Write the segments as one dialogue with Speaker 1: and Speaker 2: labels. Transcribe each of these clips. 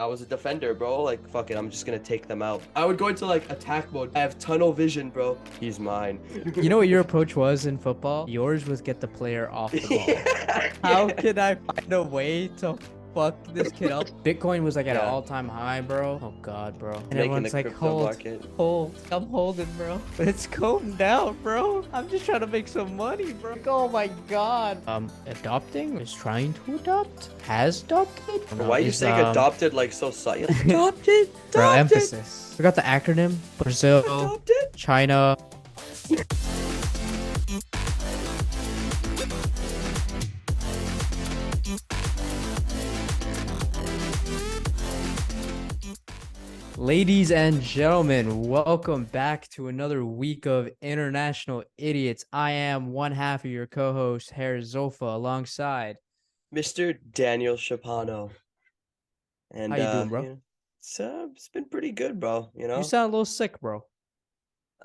Speaker 1: I was a defender, bro. Like, fuck it, I'm just gonna take them out. I would go into like attack mode. I have tunnel vision, bro. He's mine.
Speaker 2: You know what your approach was in football? Yours was get the player off the ball.
Speaker 1: Yeah,
Speaker 2: How
Speaker 1: yeah.
Speaker 2: can I find a way to fuck this kid up? Bitcoin was like at an
Speaker 1: Yeah,
Speaker 2: all-time high, bro. Oh God, bro. And
Speaker 1: making the
Speaker 2: everyone's like,
Speaker 1: crypto
Speaker 2: hold,
Speaker 1: market.
Speaker 2: hold. I'm holding, bro. But it's going down, bro. I'm just trying to make some money, bro. Oh my God. Adopting is trying to adopt. Has adopted.
Speaker 1: Why are you saying adopted like so silent?
Speaker 2: Adopted. Bro,
Speaker 1: Adopted,
Speaker 2: emphasis. We got the acronym. Brazil,
Speaker 1: adopted.
Speaker 2: China. Ladies and gentlemen, welcome back to another week of International Idiots. I am one half of your co-host, Harris Zofa, alongside.
Speaker 1: Mr. Daniel Shapano. And
Speaker 2: How you doing, bro?
Speaker 1: it's been pretty good, bro, you
Speaker 2: You
Speaker 1: know?
Speaker 2: sound a little sick, bro.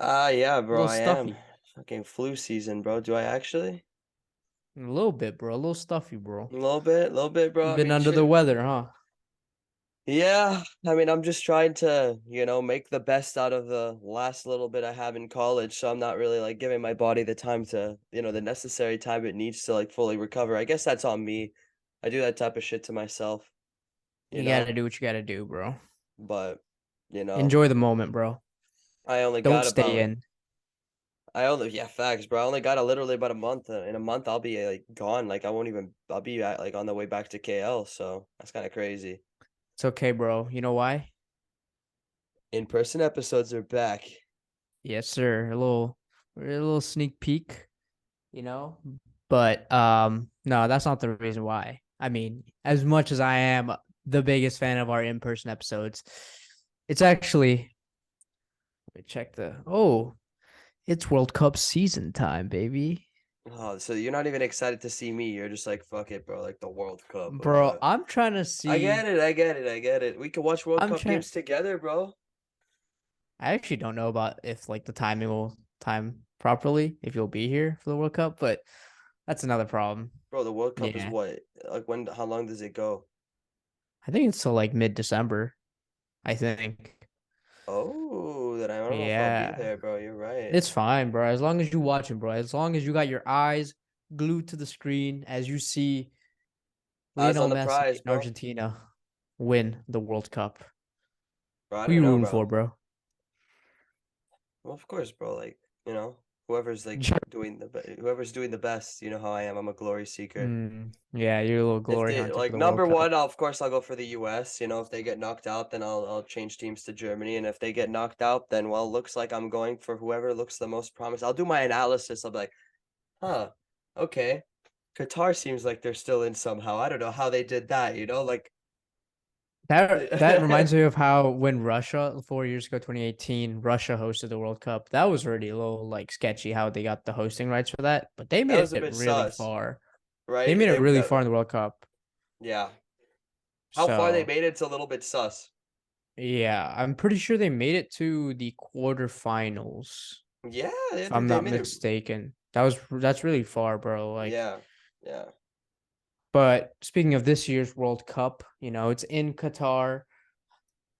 Speaker 1: Yeah,
Speaker 2: A
Speaker 1: bro,
Speaker 2: little
Speaker 1: I am.
Speaker 2: stuffy.
Speaker 1: Fucking flu season, bro. Do I actually?
Speaker 2: A little bit, bro. A little stuffy,
Speaker 1: A
Speaker 2: bro.
Speaker 1: little bit, bro. I
Speaker 2: Been
Speaker 1: mean,
Speaker 2: under the
Speaker 1: shit.
Speaker 2: weather, huh?
Speaker 1: Yeah, I mean, I'm just trying to, make the best out of the last little bit I have in college, so I'm not really like giving my body the time to, the necessary time it needs to like fully recover. I guess that's on me. I do that type of shit to myself, you
Speaker 2: You gotta
Speaker 1: know,
Speaker 2: do what you gotta do, bro.
Speaker 1: but, you know,
Speaker 2: Enjoy the moment, bro.
Speaker 1: I only
Speaker 2: Don't
Speaker 1: got
Speaker 2: stay
Speaker 1: about,
Speaker 2: in.
Speaker 1: yeah, facts, bro. I only got literally about a month. In a month, I'll be like gone. Like, I'll be like on the way back to KL, so that's kind of crazy.
Speaker 2: It's okay, bro. You know why?
Speaker 1: In-person episodes are back.
Speaker 2: Yes, sir. A little sneak peek, you know? But no, that's not the reason why. I mean, as much as I am the biggest fan of our in-person episodes, it's actually let me check it's World Cup season time, baby.
Speaker 1: Oh, so you're not even excited to see me. You're just like, fuck it, bro. Like the World Cup.
Speaker 2: Bro, I'm trying to
Speaker 1: I
Speaker 2: see
Speaker 1: get it. I get it. I get it. We could watch World
Speaker 2: I'm
Speaker 1: Cup
Speaker 2: trying
Speaker 1: games together, bro.
Speaker 2: I actually don't know about if like the timing will time properly if you'll be here for the World Cup, but that's another problem.
Speaker 1: Bro, the World Cup is
Speaker 2: Yeah.
Speaker 1: what? Like when? How long does it go?
Speaker 2: I think it's till like mid-December, I think.
Speaker 1: Oh, then I don't know if I'll be
Speaker 2: Yeah.
Speaker 1: there, bro. You're right.
Speaker 2: It's fine, bro. As long as you watching, bro. As long as you got your eyes glued to the screen as you see
Speaker 1: Eyes on
Speaker 2: Lionel
Speaker 1: the
Speaker 2: Messi
Speaker 1: prize,
Speaker 2: in
Speaker 1: bro.
Speaker 2: Argentina win the World Cup.
Speaker 1: Bro, I
Speaker 2: Who
Speaker 1: don't
Speaker 2: you
Speaker 1: know,
Speaker 2: rooting for,
Speaker 1: bro.
Speaker 2: bro?
Speaker 1: Well, of course, bro. Like, whoever's like whoever's doing the best. You know how I am. I'm a glory seeker.
Speaker 2: Yeah, you're a little
Speaker 1: If
Speaker 2: glory
Speaker 1: they
Speaker 2: hunter for
Speaker 1: like
Speaker 2: the World
Speaker 1: number
Speaker 2: Cup.
Speaker 1: one, of course I'll go for the US. If they get knocked out, then I'll change teams to Germany. And if they get knocked out, then well, looks like I'm going for whoever looks the most promise. I'll do my analysis. I'll be like, huh, okay. Qatar seems like they're still in somehow. I don't know how they did that, like
Speaker 2: That reminds me of how when Russia 4 years ago, 2018, Russia hosted the World Cup. That was already a little like sketchy how they got the hosting rights for that, but they
Speaker 1: that
Speaker 2: made
Speaker 1: was a
Speaker 2: it
Speaker 1: bit
Speaker 2: really
Speaker 1: sus,
Speaker 2: far. They
Speaker 1: right?
Speaker 2: made it
Speaker 1: They
Speaker 2: really
Speaker 1: that
Speaker 2: far in the World Cup.
Speaker 1: yeah. How far they
Speaker 2: So
Speaker 1: made it's a little bit sus.
Speaker 2: yeah, I'm pretty sure they made it to the quarterfinals,
Speaker 1: Yeah,
Speaker 2: if I'm
Speaker 1: they
Speaker 2: not
Speaker 1: made it.
Speaker 2: mistaken. That's really far, bro. Like,
Speaker 1: Yeah, yeah.
Speaker 2: but speaking of this year's World Cup, it's in Qatar.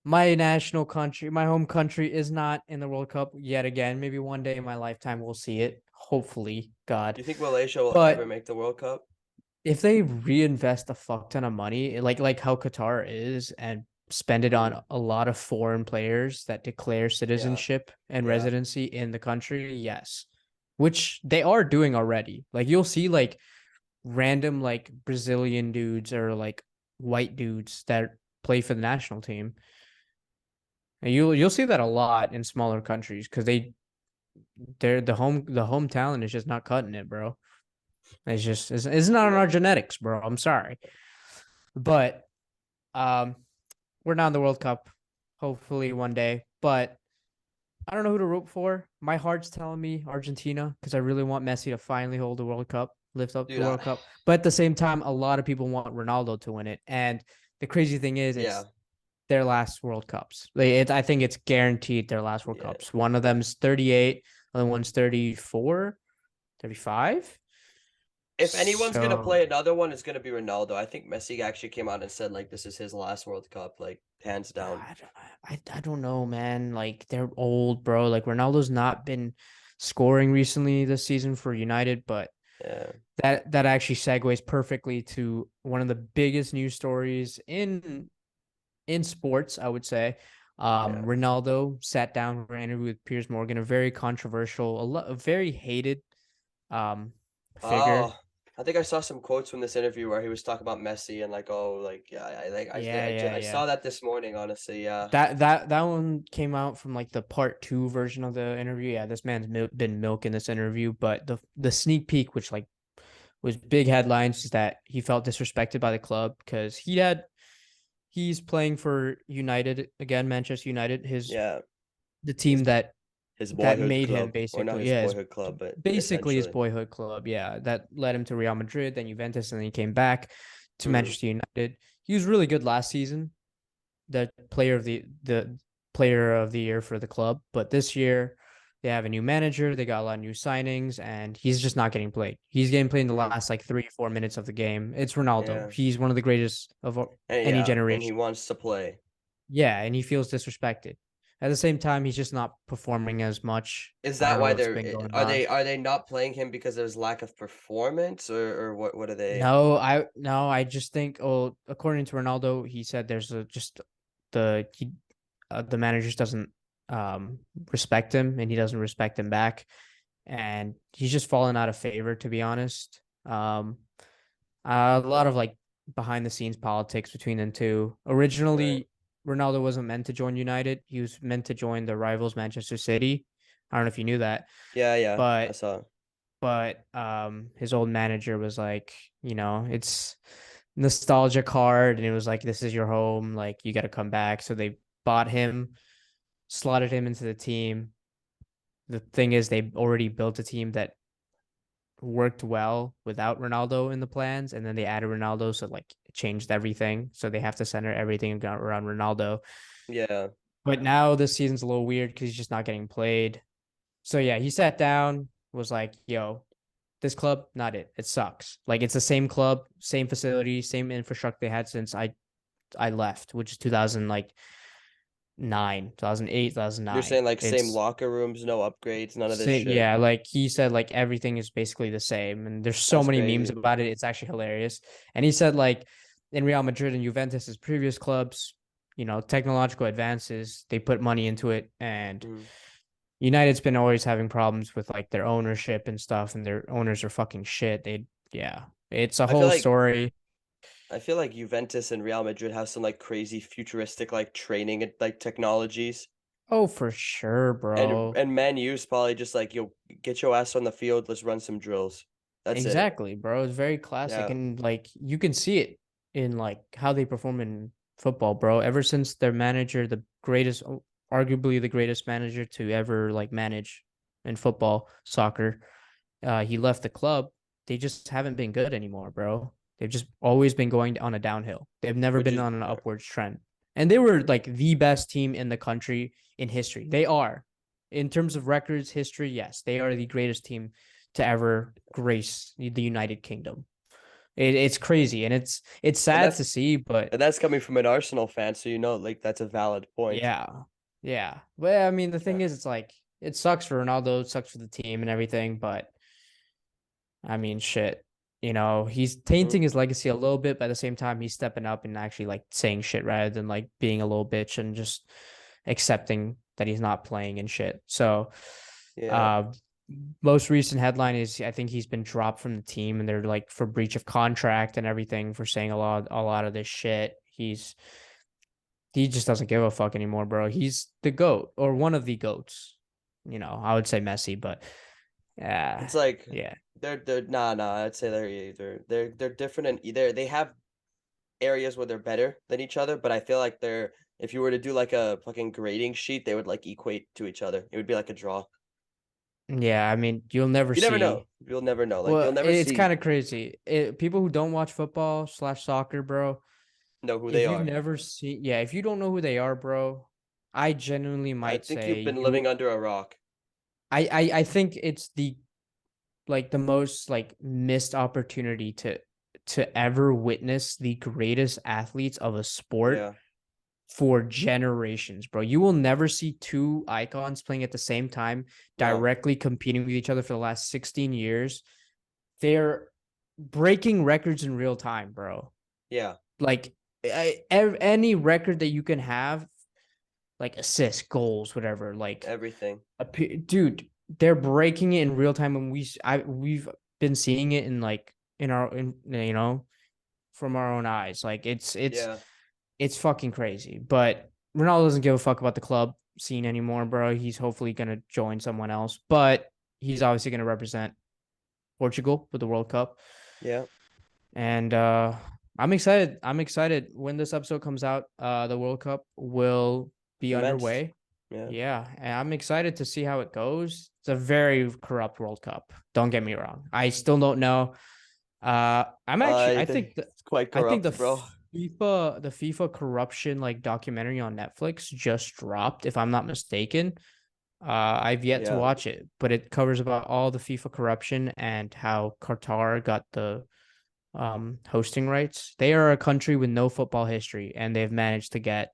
Speaker 2: My national country, my home country is not in the World Cup yet again. Maybe one day in my lifetime we'll see it. Hopefully, God.
Speaker 1: You think Malaysia will ever
Speaker 2: But
Speaker 1: make the World Cup?
Speaker 2: if they reinvest a fuck ton of money, like how Qatar is, and spend it
Speaker 1: Hmm.
Speaker 2: on a lot of foreign players that declare
Speaker 1: Yeah,
Speaker 2: citizenship and
Speaker 1: yeah,
Speaker 2: residency in the country, yes. Which they are doing already. Like you'll see like random like Brazilian dudes or like white dudes that play for the national team. And you'll see that a lot in smaller countries because they're the home talent is just not cutting it, bro. It's not in our
Speaker 1: yeah.
Speaker 2: genetics, bro. I'm sorry, but um, we're not in the World Cup. Hopefully one day, but I don't know who to root for. My heart's telling me Argentina because I really want Messi to finally hold the World Cup, lift up the
Speaker 1: Dude,
Speaker 2: World Cup. But at the same time, a lot of people want Ronaldo to win it, and the crazy thing is,
Speaker 1: yeah,
Speaker 2: it's their last World Cups. I think it's guaranteed their last World
Speaker 1: yeah.
Speaker 2: Cups. One of them's 38, other one's 34, 35.
Speaker 1: If anyone's gonna
Speaker 2: So
Speaker 1: play another one, it's gonna be Ronaldo. I think Messi actually came out and said like this is his last World Cup, like hands down.
Speaker 2: I don't know, man. Like they're old, bro. Like Ronaldo's not been scoring recently this season for United, but
Speaker 1: Yeah,
Speaker 2: that actually segues perfectly to one of the biggest news stories in sports, I would say.
Speaker 1: yeah.
Speaker 2: Ronaldo sat down for an interview with Piers Morgan, a very controversial, a very hated um figure.
Speaker 1: Oh, I think I saw some quotes from this interview where he was talking about Messi and like, oh, like yeah,
Speaker 2: Yeah, yeah,
Speaker 1: I
Speaker 2: yeah.
Speaker 1: saw that this morning. Honestly, yeah,
Speaker 2: That one came out from like the part two version of the interview. Yeah, this man's been milking this interview, but the sneak peek, which like was big headlines, is that he felt disrespected by the club because he's playing for United again, Manchester United, his
Speaker 1: yeah.
Speaker 2: the
Speaker 1: His
Speaker 2: team
Speaker 1: his
Speaker 2: that
Speaker 1: boyhood
Speaker 2: made him
Speaker 1: club, or not
Speaker 2: basically,
Speaker 1: his
Speaker 2: yeah, his
Speaker 1: boyhood club, but
Speaker 2: basically his
Speaker 1: essentially.
Speaker 2: boyhood club, yeah, that led him to Real Madrid, then Juventus, and then he came back to
Speaker 1: Mm,
Speaker 2: Manchester United. He was really good last season, the player of the year for the club. But this year they have a new manager, they got a lot of new signings, and he's just not getting played. He's getting played in the
Speaker 1: mm,
Speaker 2: last like 3 or 4 minutes of the game. It's Ronaldo.
Speaker 1: yeah,
Speaker 2: He's one of the greatest of
Speaker 1: and
Speaker 2: any
Speaker 1: yeah, and he
Speaker 2: generation.
Speaker 1: wants to play.
Speaker 2: Yeah, and he feels disrespected. At the same time, he's just not performing as much.
Speaker 1: Is
Speaker 2: I
Speaker 1: that
Speaker 2: don't know
Speaker 1: why
Speaker 2: what's been going
Speaker 1: are
Speaker 2: on.
Speaker 1: they not playing him because there's lack of performance, or what are they?
Speaker 2: No, I just think. Oh, according to Ronaldo, he said there's a just the he the manager just doesn't um respect him, and he doesn't respect him back, and he's just fallen out of favor, to be honest. A lot of like behind the scenes politics between them two.
Speaker 1: Right.
Speaker 2: Originally, Ronaldo wasn't meant to join United. He was meant to join the rivals Manchester City. I don't know if you knew that,
Speaker 1: Yeah, yeah, I
Speaker 2: but
Speaker 1: saw.
Speaker 2: his old manager was like, it's nostalgia card, and it was like, this is your home, like you got to come back. So they bought him, slotted him into the team. The thing is, they already built a team that worked well without Ronaldo in the plans, and then they added Ronaldo, so like it changed everything. So they have to center everything around Ronaldo.
Speaker 1: Yeah.
Speaker 2: But now this season's a little weird because he's just not getting played. So yeah, he sat down, was like, "Yo, this club, not it. It sucks. Like it's the same club, same facility, same infrastructure they had since I left, which is 2000 like 2008,
Speaker 1: You're
Speaker 2: 2009.
Speaker 1: saying like same
Speaker 2: It's
Speaker 1: locker rooms, no upgrades, none of this
Speaker 2: same,
Speaker 1: shit.
Speaker 2: yeah. Like he said, like everything is basically the same, and there's so
Speaker 1: That's
Speaker 2: many memes
Speaker 1: crazy.
Speaker 2: about it. It's actually hilarious. And he said, like in Real Madrid and Juventus, his previous clubs, technological advances, they put money into it, and
Speaker 1: Mm.
Speaker 2: United's been always having problems with like their ownership and stuff, and their owners are fucking shit. Yeah, it's a
Speaker 1: I feel
Speaker 2: whole
Speaker 1: like
Speaker 2: story.
Speaker 1: I feel like Juventus and Real Madrid have some like crazy futuristic like training and like technologies.
Speaker 2: Oh, for sure, bro.
Speaker 1: And Man U's probably just like, yo, get your ass on the field, let's run some drills. That's it.
Speaker 2: Exactly, bro. It's very classic,
Speaker 1: Yeah.
Speaker 2: and like you can see it in like how they perform in football, bro. Ever since their manager, the greatest, arguably the greatest manager to ever like manage in football, soccer, he left the club. They just haven't been good anymore, bro. They've just always been going on a downhill. They've never
Speaker 1: Which
Speaker 2: been
Speaker 1: is
Speaker 2: on an upwards trend. And they were like the best team in the country in history. They are. In terms of records, history, yes, they are the greatest team to ever grace the United Kingdom. It's crazy, and it's
Speaker 1: and
Speaker 2: sad to see, but
Speaker 1: that's coming from an Arsenal fan, so like that's a valid point.
Speaker 2: yeah. Yeah. Well, I mean, the
Speaker 1: Yeah.
Speaker 2: thing is, it's like it sucks for Ronaldo, it sucks for the team and everything, but I mean, shit. He's
Speaker 1: Mhm.
Speaker 2: tainting his legacy a little bit, but at the same time, he's stepping up and actually like saying shit rather than like being a little bitch and just accepting that he's not playing and shit. So,
Speaker 1: Yeah.
Speaker 2: uh, most recent headline is I think he's been dropped from the team, and they're like for breach of contract and everything for saying a lot of this shit. He just doesn't give a fuck anymore, bro. He's the goat or one of the goats. I would say Messi, but
Speaker 1: It's
Speaker 2: yeah,
Speaker 1: like
Speaker 2: yeah.
Speaker 1: they're nah, I'd say they're different and either they have areas where they're better than each other, but I feel like they're if you were to do like a fucking grading sheet, they would like equate to each other. It would be like a draw.
Speaker 2: Yeah, I mean, you'll never
Speaker 1: You never know.
Speaker 2: see.
Speaker 1: You'll never know. Like
Speaker 2: Well,
Speaker 1: you'll never
Speaker 2: it's kind
Speaker 1: see
Speaker 2: of crazy. People who don't watch football slash soccer, bro,
Speaker 1: know who they
Speaker 2: if you've
Speaker 1: are.
Speaker 2: never seen, yeah, if you don't know who they are, bro, I genuinely
Speaker 1: I
Speaker 2: might
Speaker 1: think
Speaker 2: say
Speaker 1: you've been living under a rock.
Speaker 2: I think it's like the most like missed opportunity to ever witness the greatest athletes of a sport
Speaker 1: Yeah.
Speaker 2: for generations, bro. You will never see two icons playing at the same time,
Speaker 1: No.
Speaker 2: directly competing with each other for the last 16 years. They're breaking records in real time, bro.
Speaker 1: Yeah.
Speaker 2: Like any record that you can have, like assists, goals, whatever. Like,
Speaker 1: Everything.
Speaker 2: dude, they're breaking it in real time, and we've been seeing it in like from our own eyes. Like
Speaker 1: Yeah.
Speaker 2: it's fucking crazy. But Ronaldo doesn't give a fuck about the club scene anymore, bro. He's hopefully gonna join someone else, but he's obviously gonna represent Portugal with the World Cup.
Speaker 1: Yeah.
Speaker 2: And I'm excited. I'm excited when this episode comes out. The World Cup will be
Speaker 1: Commenced.
Speaker 2: underway.
Speaker 1: Yeah.
Speaker 2: Yeah, and I'm excited to see how it goes. It's a very corrupt World Cup. Don't get me wrong. I still don't know. I'm actually.
Speaker 1: I think it's quite
Speaker 2: I think
Speaker 1: corrupt, bro.
Speaker 2: The FIFA corruption like documentary on Netflix just dropped. If I'm not mistaken, I've yet to
Speaker 1: Yeah.
Speaker 2: watch it, but it covers about all the FIFA corruption and how Qatar got the hosting rights. They are a country with no football history, and they've managed to get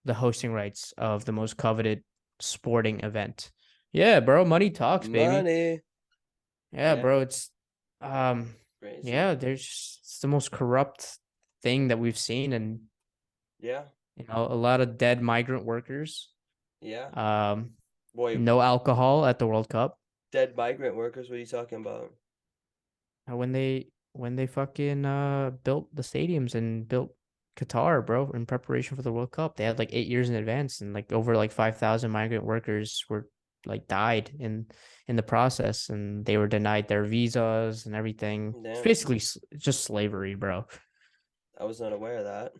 Speaker 2: the hosting rights of the most coveted sporting event. Yeah, bro, money talks, baby.
Speaker 1: Money.
Speaker 2: Yeah,
Speaker 1: Yeah.
Speaker 2: bro, it's um
Speaker 1: Crazy.
Speaker 2: yeah, it's the most corrupt thing that we've seen, and
Speaker 1: Yeah.
Speaker 2: a lot of dead migrant workers.
Speaker 1: Yeah.
Speaker 2: Um
Speaker 1: Boy,
Speaker 2: no alcohol at the World Cup.
Speaker 1: dead migrant workers, what are you talking about?
Speaker 2: When they fucking built the stadiums and built Qatar, bro, in preparation for the World Cup. They had like 8 years in advance, and like over like 5,000 migrant workers were like died in the process, and they were denied their visas and everything. It's
Speaker 1: Damn.
Speaker 2: basically just slavery, bro.
Speaker 1: I was not aware of that.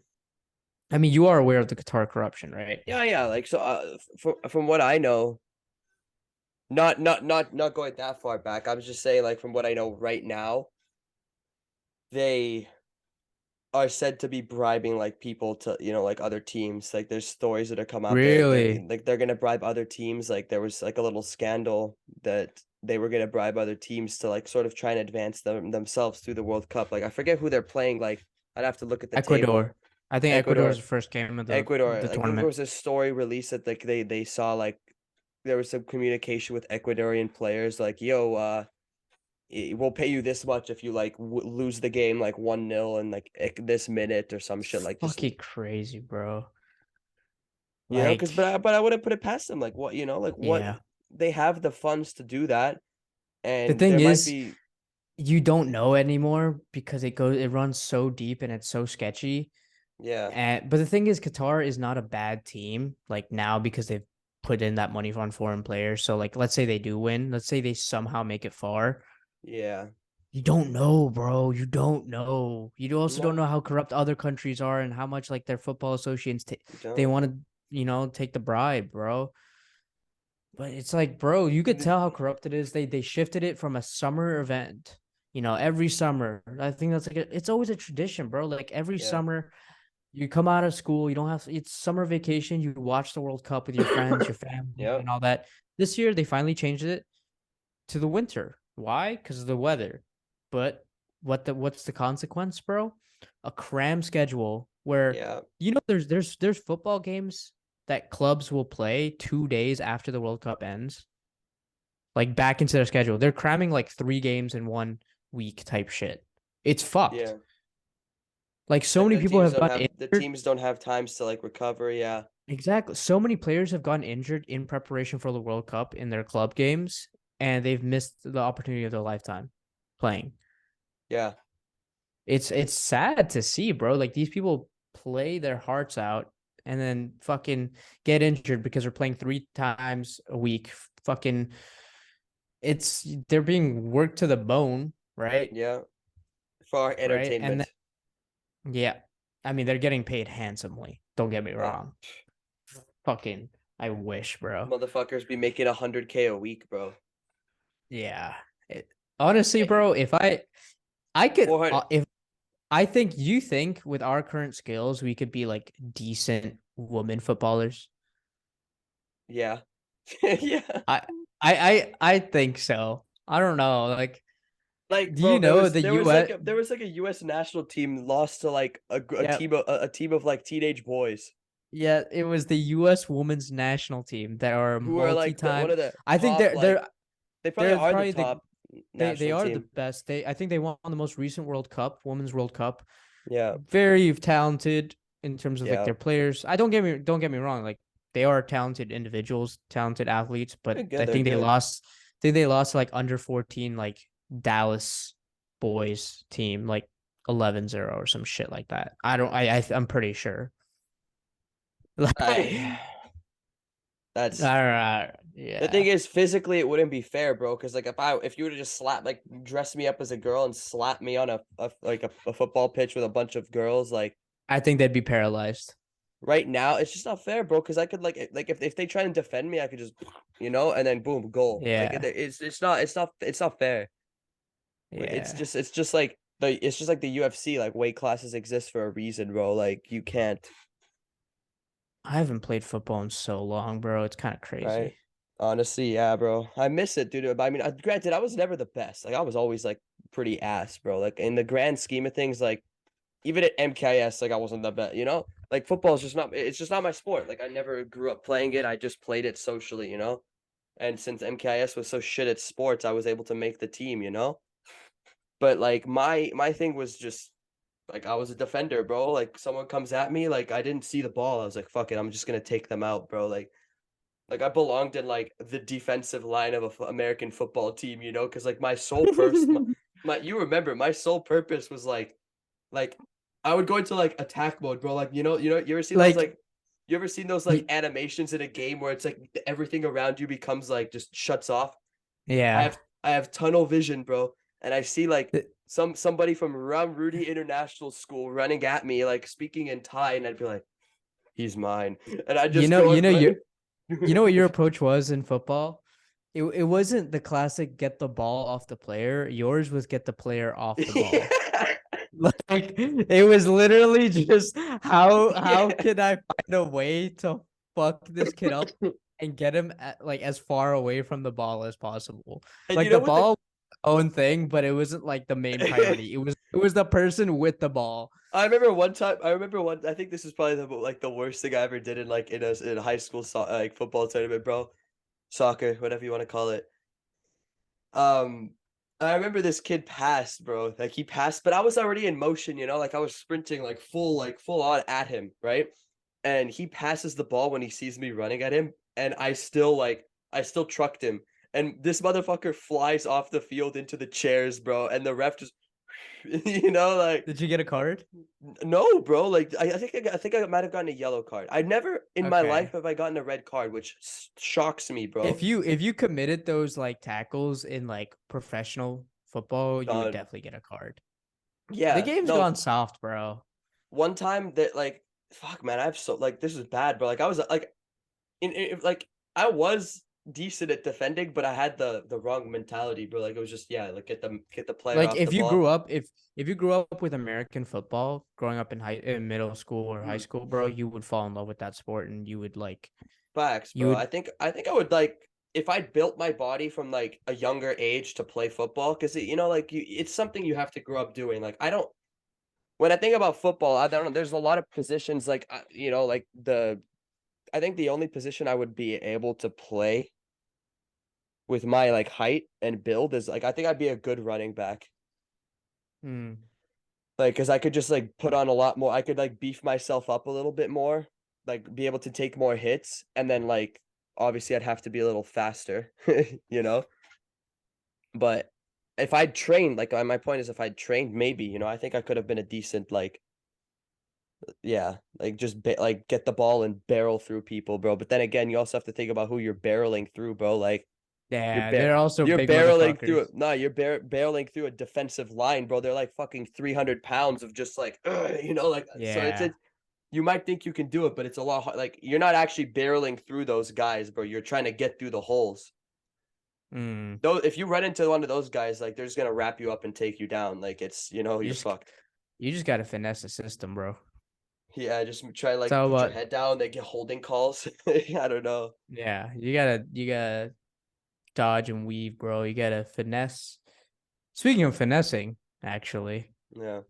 Speaker 2: I mean, you are aware of the Qatar corruption, right?
Speaker 1: Yeah, yeah. Like so from what I know, not going that far back. I was just saying like from what I know right now, they are said to be bribing like people to, like other teams. Like there's stories that have come out there. They
Speaker 2: Really?
Speaker 1: like they're gonna bribe other teams. Like there was like a little scandal that they were gonna bribe other teams to like sort of try and advance themselves through the World Cup. Like I forget who they're playing. Like I'd have to look at the table.
Speaker 2: Ecuador. I think Ecuador was
Speaker 1: Ecuador,
Speaker 2: the first game of
Speaker 1: Ecuador.
Speaker 2: the
Speaker 1: Like there
Speaker 2: tournament.
Speaker 1: was a story released that like they saw like there was some communication with Ecuadorian players like, yo, we'll pay you this much if you like lose the game like 1-0 in like this minute or some shit like just
Speaker 2: Fucking crazy, bro.
Speaker 1: because
Speaker 2: Like,
Speaker 1: but I wouldn't put it past them like what like what
Speaker 2: yeah.
Speaker 1: they have the funds to do that
Speaker 2: The
Speaker 1: and
Speaker 2: thing
Speaker 1: there might
Speaker 2: is,
Speaker 1: be
Speaker 2: you don't know anymore because it runs so deep and it's so sketchy.
Speaker 1: yeah
Speaker 2: And but the thing is, Qatar is not a bad team like now because they've put in that money on foreign players. So like, let's say they do win. Let's say they somehow make it far.
Speaker 1: yeah
Speaker 2: You don't know, bro. You don't know. You also don't
Speaker 1: no
Speaker 2: know how corrupt other countries are and how much like their football associates
Speaker 1: you
Speaker 2: they
Speaker 1: don't
Speaker 2: want to take the bribe, bro. But it's like, bro, you could tell how corrupt it is. They shifted it from a summer event, every summer. I think that's like it's always a tradition, bro. Like every
Speaker 1: yeah
Speaker 2: summer, you come out of school, you don't have it's summer vacation, you watch the World Cup with your friends, your family,
Speaker 1: yep
Speaker 2: and all that. This year they finally changed it to the winter. Why? Because of the weather. But what's the consequence, bro? A cram schedule where
Speaker 1: yeah
Speaker 2: there's football games that clubs will play 2 days after the World Cup ends, like back into their schedule. They're cramming like 3 games in 1 week type shit. It's fucked.
Speaker 1: yeah
Speaker 2: Like so
Speaker 1: like
Speaker 2: many people have gotten
Speaker 1: the
Speaker 2: injured.
Speaker 1: teams don't have times to like recover yeah
Speaker 2: Exactly. So many players have gotten injured in preparation for the World Cup in their club games, and they've missed the opportunity of their lifetime playing.
Speaker 1: yeah
Speaker 2: It's sad to see, bro. Like these people play their hearts out and then fucking get injured because they're playing 3 times a week. Fucking they're being worked to the bone, right?
Speaker 1: yeah for
Speaker 2: Right? And
Speaker 1: entertainment
Speaker 2: yeah. I mean, they're getting paid handsomely. Don't get me
Speaker 1: uh,
Speaker 2: wrong. Fucking I wish, bro.
Speaker 1: motherfuckers be making 100K a week bro
Speaker 2: Yeah. Honestly,
Speaker 1: Eh,
Speaker 2: bro, if I could
Speaker 1: 400
Speaker 2: if I think you think with our current skills we could be like decent women footballers.
Speaker 1: yeah yeah
Speaker 2: I I think so. I don't know. Like
Speaker 1: Like,
Speaker 2: Do you
Speaker 1: bro, there
Speaker 2: know
Speaker 1: was
Speaker 2: the
Speaker 1: there was like
Speaker 2: US?
Speaker 1: a, there was like a U.S. national team lost to like a
Speaker 2: Yeah,
Speaker 1: team of like teenage boys
Speaker 2: yeah, it was the US women's national team that are
Speaker 1: who are like one
Speaker 2: multi-time.
Speaker 1: of the
Speaker 2: I think
Speaker 1: top,
Speaker 2: they're
Speaker 1: like
Speaker 2: they're
Speaker 1: they probably
Speaker 2: they're
Speaker 1: are the
Speaker 2: probably
Speaker 1: top
Speaker 2: they
Speaker 1: national
Speaker 2: are the
Speaker 1: team.
Speaker 2: best. I think they won the most recent World Cup, Women's World Cup.
Speaker 1: Yeah,
Speaker 2: Very talented in terms of like
Speaker 1: yeah,
Speaker 2: their players. I don't get me wrong, like they are talented individuals, talented athletes, but
Speaker 1: they're good.
Speaker 2: I
Speaker 1: They're
Speaker 2: think they
Speaker 1: good.
Speaker 2: lost. I think they lost to like under 14 like Dallas boys team like 11-0 or some shit like that. I don't I'm pretty sure. Like
Speaker 1: I that's
Speaker 2: all right,
Speaker 1: the thing
Speaker 2: yeah.
Speaker 1: is physically it wouldn't be fair, bro. Because like if you would have just slapped like dressed me up as a girl and slapped me on a football pitch with a bunch of girls, like
Speaker 2: I think they'd be paralyzed.
Speaker 1: right now, it's just not fair, bro. Because I could like if they try and defend me, I could just and then boom, goal. Like
Speaker 2: Yeah.
Speaker 1: it's not fair.
Speaker 2: Yeah.
Speaker 1: It's just like the UFC. Like weight classes exist for a reason, bro. Like you can't,
Speaker 2: I haven't played football in so long, bro. It's kind of
Speaker 1: right?
Speaker 2: crazy.
Speaker 1: Honestly, yeah, bro. I miss it, dude. But I mean, granted, I was never the best. Like I was always like pretty ass, bro. Like in the grand scheme of things, like even at MKS, like I wasn't the best. Like football is just not. It's just not my sport. Like I never grew up playing it. I just played it socially. And since MKS was so shit at sports, I was able to make the team. But like my thing was just like I was a defender, bro. Like someone comes at me, like I didn't see the ball. I was like, fuck it, I'm just gonna take them out, bro. Like I belonged in like the defensive line of a American football team, because like my sole purpose, my you remember my sole purpose was like I would go into like attack mode, bro. Like you ever seen those
Speaker 2: Like
Speaker 1: like you ever seen those like
Speaker 2: y-
Speaker 1: animations in a game where it's like everything around you becomes like just shuts off? I
Speaker 2: yeah.
Speaker 1: have I have tunnel vision, bro, and I see like somebody from around Rudy International School running at me, like speaking in Thai, and I'd be like, "He's mine," and I
Speaker 2: You
Speaker 1: just
Speaker 2: know,
Speaker 1: go
Speaker 2: you
Speaker 1: and
Speaker 2: know
Speaker 1: run.
Speaker 2: your you know what your approach was in football? It wasn't the classic get the ball off the player. Yours was get the player off the ball.
Speaker 1: Yeah,
Speaker 2: Like it was literally just how
Speaker 1: yeah.
Speaker 2: can I find a way to fuck this kid up and get him like as far away from the ball as possible.
Speaker 1: And you
Speaker 2: Like
Speaker 1: know
Speaker 2: the
Speaker 1: what the
Speaker 2: ball own thing, but it wasn't like the main priority. It was the person with the ball.
Speaker 1: I remember one time. I remember one. I think this is probably the worst thing I ever did in like in a high school like football tournament, bro. Soccer, whatever you want to call it. Um, I remember this kid passed, bro. Like he passed, but I was already in motion, like I was sprinting like full on at him, right? And he passes the ball when he sees me running at him, and I still trucked him. And this motherfucker flies off the field into the chairs, bro. And the ref just like
Speaker 2: Did you get a card?
Speaker 1: no, bro. Like I think I might have gotten a yellow card. I never in my life
Speaker 2: Okay.
Speaker 1: have I gotten a red card, which shocks me, bro.
Speaker 2: If you committed those like tackles in like professional football, you would
Speaker 1: Done.
Speaker 2: definitely get a card. The
Speaker 1: Yeah,
Speaker 2: game's
Speaker 1: no.
Speaker 2: gone soft, bro.
Speaker 1: One time that like fuck man, I've so like this is bad, bro. Like I was like like I was decent at defending, but I had the wrong mentality, bro. Like it was just like get the player
Speaker 2: Like
Speaker 1: off the ball.
Speaker 2: if you grew up with American football, growing up in middle school or high
Speaker 1: Mhm.
Speaker 2: school, bro, you would fall in love with that sport and you would like
Speaker 1: Facts,
Speaker 2: you
Speaker 1: bro.
Speaker 2: would
Speaker 1: I think I would like if I built my body from like a younger age to play football, because like it's something you have to grow up doing. Like I don't when I think about football, I don't know. There's a lot of positions like like I think the only position I would be able to play with my like height and build is like I think I'd be a good running back.
Speaker 2: hmm.
Speaker 1: Like, because I could just like put on a lot more. I could like beef myself up a little bit more, like be able to take more hits, and then like obviously I'd have to be a little faster, you know. But if I'd trained, like my point is, if I'd trained, maybe I think I could have been a decent like yeah, like just like get the ball and barrel through people, bro. But then again, you also have to think about who you're barreling through, bro. Like you're
Speaker 2: Yeah,
Speaker 1: bar
Speaker 2: they're also
Speaker 1: you're
Speaker 2: big
Speaker 1: barreling through
Speaker 2: motherfuckers.
Speaker 1: it. No, you're barreling through a defensive line, bro. They're like fucking 300 pounds of just like, like so.
Speaker 2: Yeah.
Speaker 1: You might think you can do it, but it's a lot hard. Like you're not actually barreling through those guys, bro. You're trying to get through the holes.
Speaker 2: Mm.
Speaker 1: Though, if you run into one of those guys, like they're just gonna wrap you up and take you down. Like it's
Speaker 2: You
Speaker 1: you're
Speaker 2: just
Speaker 1: fucked.
Speaker 2: you just gotta finesse the system, bro.
Speaker 1: Yeah, just try like
Speaker 2: So
Speaker 1: put your
Speaker 2: what?
Speaker 1: head down. They get holding calls. I don't know.
Speaker 2: Yeah, you gotta dodge and weave, bro. You gotta finesse. Speaking of finessing, actually,
Speaker 1: Yeah.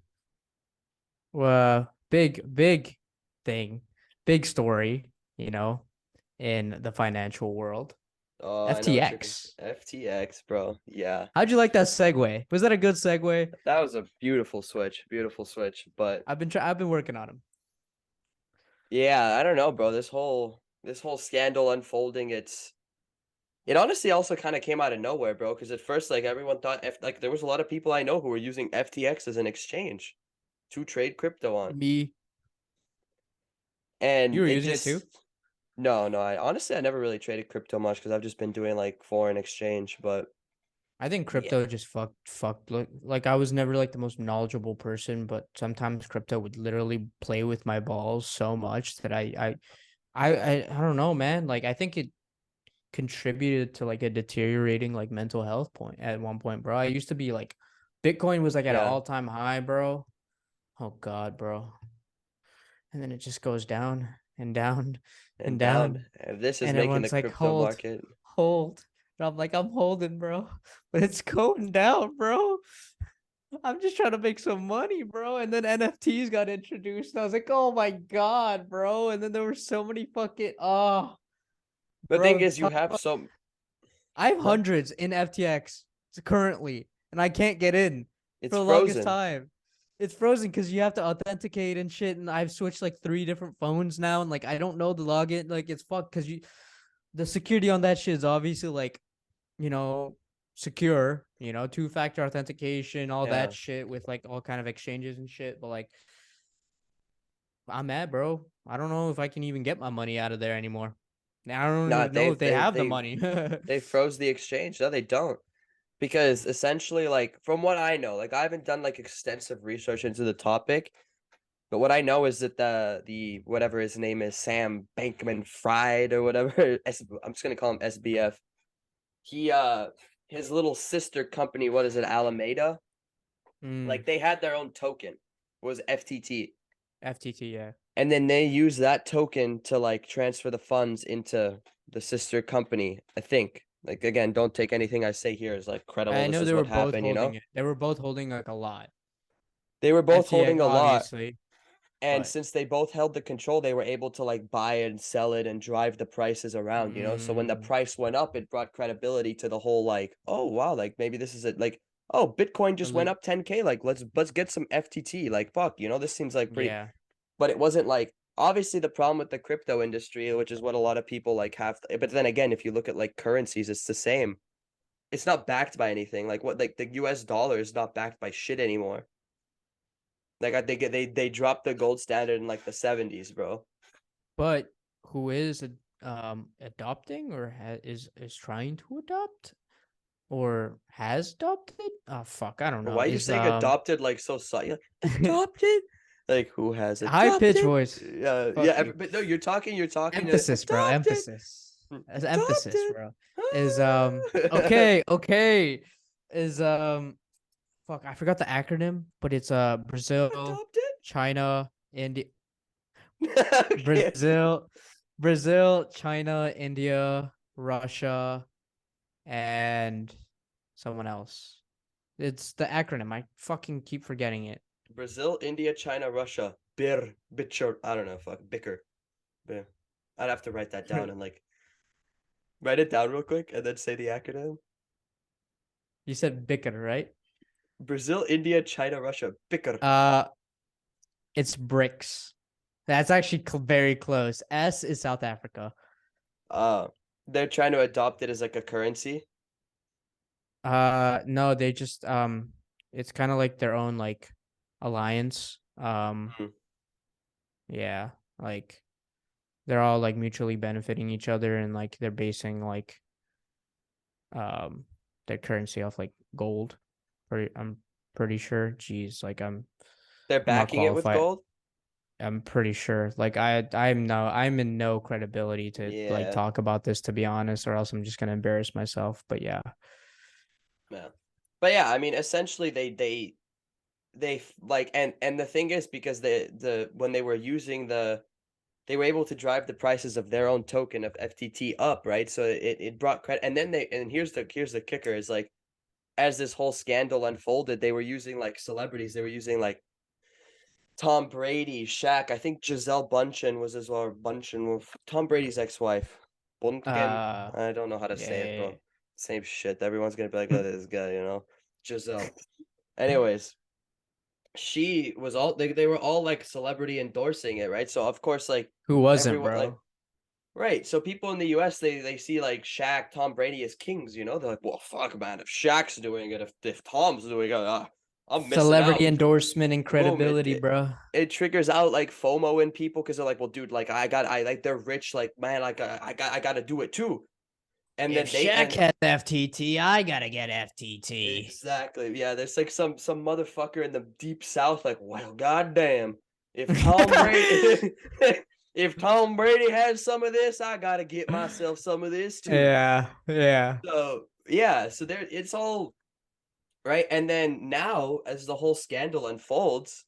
Speaker 2: big thing, big story, in the financial world.
Speaker 1: Oh, I know what you're gonna.
Speaker 2: FTX.
Speaker 1: FTX, bro. Yeah.
Speaker 2: How'd you like that segue? Was that a good segue?
Speaker 1: That was a beautiful switch. Beautiful switch. But
Speaker 2: I've been working on them.
Speaker 1: yeah, I don't know, bro. This whole scandal unfolding, it honestly also kind of came out of nowhere, bro, because at first like everyone thought like there was a lot of people I know who were using FTX as an exchange to trade crypto on.
Speaker 2: Me, you
Speaker 1: And
Speaker 2: were
Speaker 1: it
Speaker 2: using it too.
Speaker 1: just no, no, I honestly I never really traded crypto much because I've just been doing like foreign exchange, but
Speaker 2: I think
Speaker 1: yeah.
Speaker 2: crypto just fucked. Like I was never like the most knowledgeable person, but sometimes crypto would literally play with my balls so much that I don't know, man. Like I think it contributed to like a deteriorating like mental health point at one point, bro. I used to be like Bitcoin was like at an
Speaker 1: Yeah,
Speaker 2: all-time high, bro. Oh God, bro. And then it just goes down and down and
Speaker 1: and down.
Speaker 2: down.
Speaker 1: And this is
Speaker 2: And
Speaker 1: making the
Speaker 2: everyone's like,
Speaker 1: crypto
Speaker 2: hold,
Speaker 1: market.
Speaker 2: hold. And I'm like, I'm holding, bro. But it's going down, bro. I'm just trying to make some money, bro. And then NFTs got introduced. And I was like, oh my God, bro. And then there were so many fucking
Speaker 1: The thing
Speaker 2: bro.
Speaker 1: is, you have some
Speaker 2: I have
Speaker 1: what?
Speaker 2: hundreds in FTX currently, and I can't get in for
Speaker 1: It's
Speaker 2: the longest
Speaker 1: frozen.
Speaker 2: time. It's frozen because you have to authenticate and shit. And I've switched like 3 different phones now, and like I don't know the login. Like it's fucked because the security on that shit is obviously like you know secure. 2-factor authentication, all that
Speaker 1: Yeah.
Speaker 2: shit with like all kind of exchanges and shit. But like I'm mad, bro. I don't know if I can even get my money out of there anymore. Now I don't
Speaker 1: Nah,
Speaker 2: even know if they have the money.
Speaker 1: they froze the exchange. No, they don't. Because essentially, like from what I know, like I haven't done like extensive research into the topic, but what I know is that the whatever his name is, Sam Bankman Fried or whatever, I'm just gonna call him SBF. He his little sister company, what is it, Alameda?
Speaker 2: mm,
Speaker 1: Like they had their own token, was FTT.
Speaker 2: FTT, yeah.
Speaker 1: And then they use that token to like transfer the funds into the sister company, I think. Like again, don't take anything I say here as like credible.
Speaker 2: I
Speaker 1: This
Speaker 2: know
Speaker 1: is
Speaker 2: they were
Speaker 1: what
Speaker 2: both
Speaker 1: happened, you
Speaker 2: holding
Speaker 1: know?
Speaker 2: it. They were both holding like a lot.
Speaker 1: They were both holding
Speaker 2: FTX,
Speaker 1: a lot,
Speaker 2: obviously,
Speaker 1: and
Speaker 2: but
Speaker 1: since they both held the control, they were able to like buy it and sell it and drive the prices around, you know? So when the
Speaker 2: mm,
Speaker 1: price went up, it brought credibility to the whole like, oh wow, like maybe this is it like, oh, Bitcoin just went
Speaker 2: really,
Speaker 1: up 10K, like let's get some FTT. Like fuck, you know, this seems like pretty,
Speaker 2: yeah.
Speaker 1: but it wasn't like obviously the problem with the crypto industry, which is what a lot of people like have. But then again, if you look at like currencies, it's the same. It's not backed by anything. Like what, like the US dollar is not backed by shit anymore. Like I think they dropped the gold standard in like the 70s, bro.
Speaker 2: But who is adopting or is trying to adopt or has adopted? Oh fuck, I don't know.
Speaker 1: Why are you
Speaker 2: Is
Speaker 1: saying adopted like so like adopted? Like who has
Speaker 2: high pitch
Speaker 1: adopted?
Speaker 2: voice.
Speaker 1: Yeah, yeah,
Speaker 2: Fuck you.
Speaker 1: but no, you're talking
Speaker 2: Emphasis, bro.
Speaker 1: adopted.
Speaker 2: Emphasis. As emphasis,
Speaker 1: Adopted.
Speaker 2: bro. Is
Speaker 1: Ah.
Speaker 2: okay. Is fuck, I forgot the acronym, but it's Brazil,
Speaker 1: Adopted?
Speaker 2: China, India,
Speaker 1: Okay.
Speaker 2: Brazil, Brazil, China, India, Russia, and someone else. It's the acronym. I fucking keep forgetting it.
Speaker 1: Brazil, India, China, Russia. Bitcher. I don't know. Fuck. Bicker. Yeah. I'd have to write that down and like write it down real quick and then say the acronym.
Speaker 2: You said bicker, right?
Speaker 1: Brazil, India, China, Russia. Bicker.
Speaker 2: Uh, it's BRICS. That's actually very close. S is South Africa.
Speaker 1: Uh, they're trying to adopt it as like a currency.
Speaker 2: No, they just it's kind of like their own like alliance.
Speaker 1: Hmm.
Speaker 2: Yeah, like they're all like mutually benefiting each other and like they're basing like um their currency off like gold. I'm pretty sure. Jeez, like
Speaker 1: They're
Speaker 2: I'm not
Speaker 1: backing it with
Speaker 2: qualified.
Speaker 1: gold.
Speaker 2: I'm pretty sure. Like I'm in no credibility to like
Speaker 1: Yeah.
Speaker 2: talk about this to be honest, or else I'm just gonna embarrass myself. But yeah.
Speaker 1: Yeah. But yeah, I mean, essentially, like, and the thing is, because the when they were using they were able to drive the prices of their own token of FTT up, right? So it brought credit, and then and here's the kicker is like as this whole scandal unfolded, they were using like celebrities. They were using like Tom Brady, Shaq. I think Giselle Bundchen was as well. Bundchen, Tom Brady's ex-wife. Bundchen.
Speaker 2: Uh,
Speaker 1: I don't know how to say it,
Speaker 2: yeah.
Speaker 1: bro. Same shit. Everyone's gonna be like, "Oh, this guy," you know. Giselle. Anyways, she was all they were all like celebrity endorsing it, right? So of course, like
Speaker 2: Who wasn't,
Speaker 1: everyone, like
Speaker 2: bro?
Speaker 1: right. So people in the US, they see like Shaq, Tom Brady as kings, you know? They're like, well, fuck, man, if Shaq's doing it, if Tom's doing it, I'm missing
Speaker 2: Celebrity
Speaker 1: out.
Speaker 2: endorsement and
Speaker 1: Boom.
Speaker 2: credibility, bro.
Speaker 1: It triggers out like FOMO in people because they're like, well, dude, like I like they're rich, like man, like I gotta do it too. And
Speaker 2: If
Speaker 1: then they
Speaker 2: Shaq
Speaker 1: and
Speaker 2: has FTT, I gotta get FTT.
Speaker 1: exactly, yeah, there's like some motherfucker in the deep south, like, well, goddamn, if Tom Brady if Tom Brady has some of this, I gotta get myself some of this too.
Speaker 2: Yeah, yeah.
Speaker 1: So yeah, so there it's all right. And then now, as the whole scandal unfolds,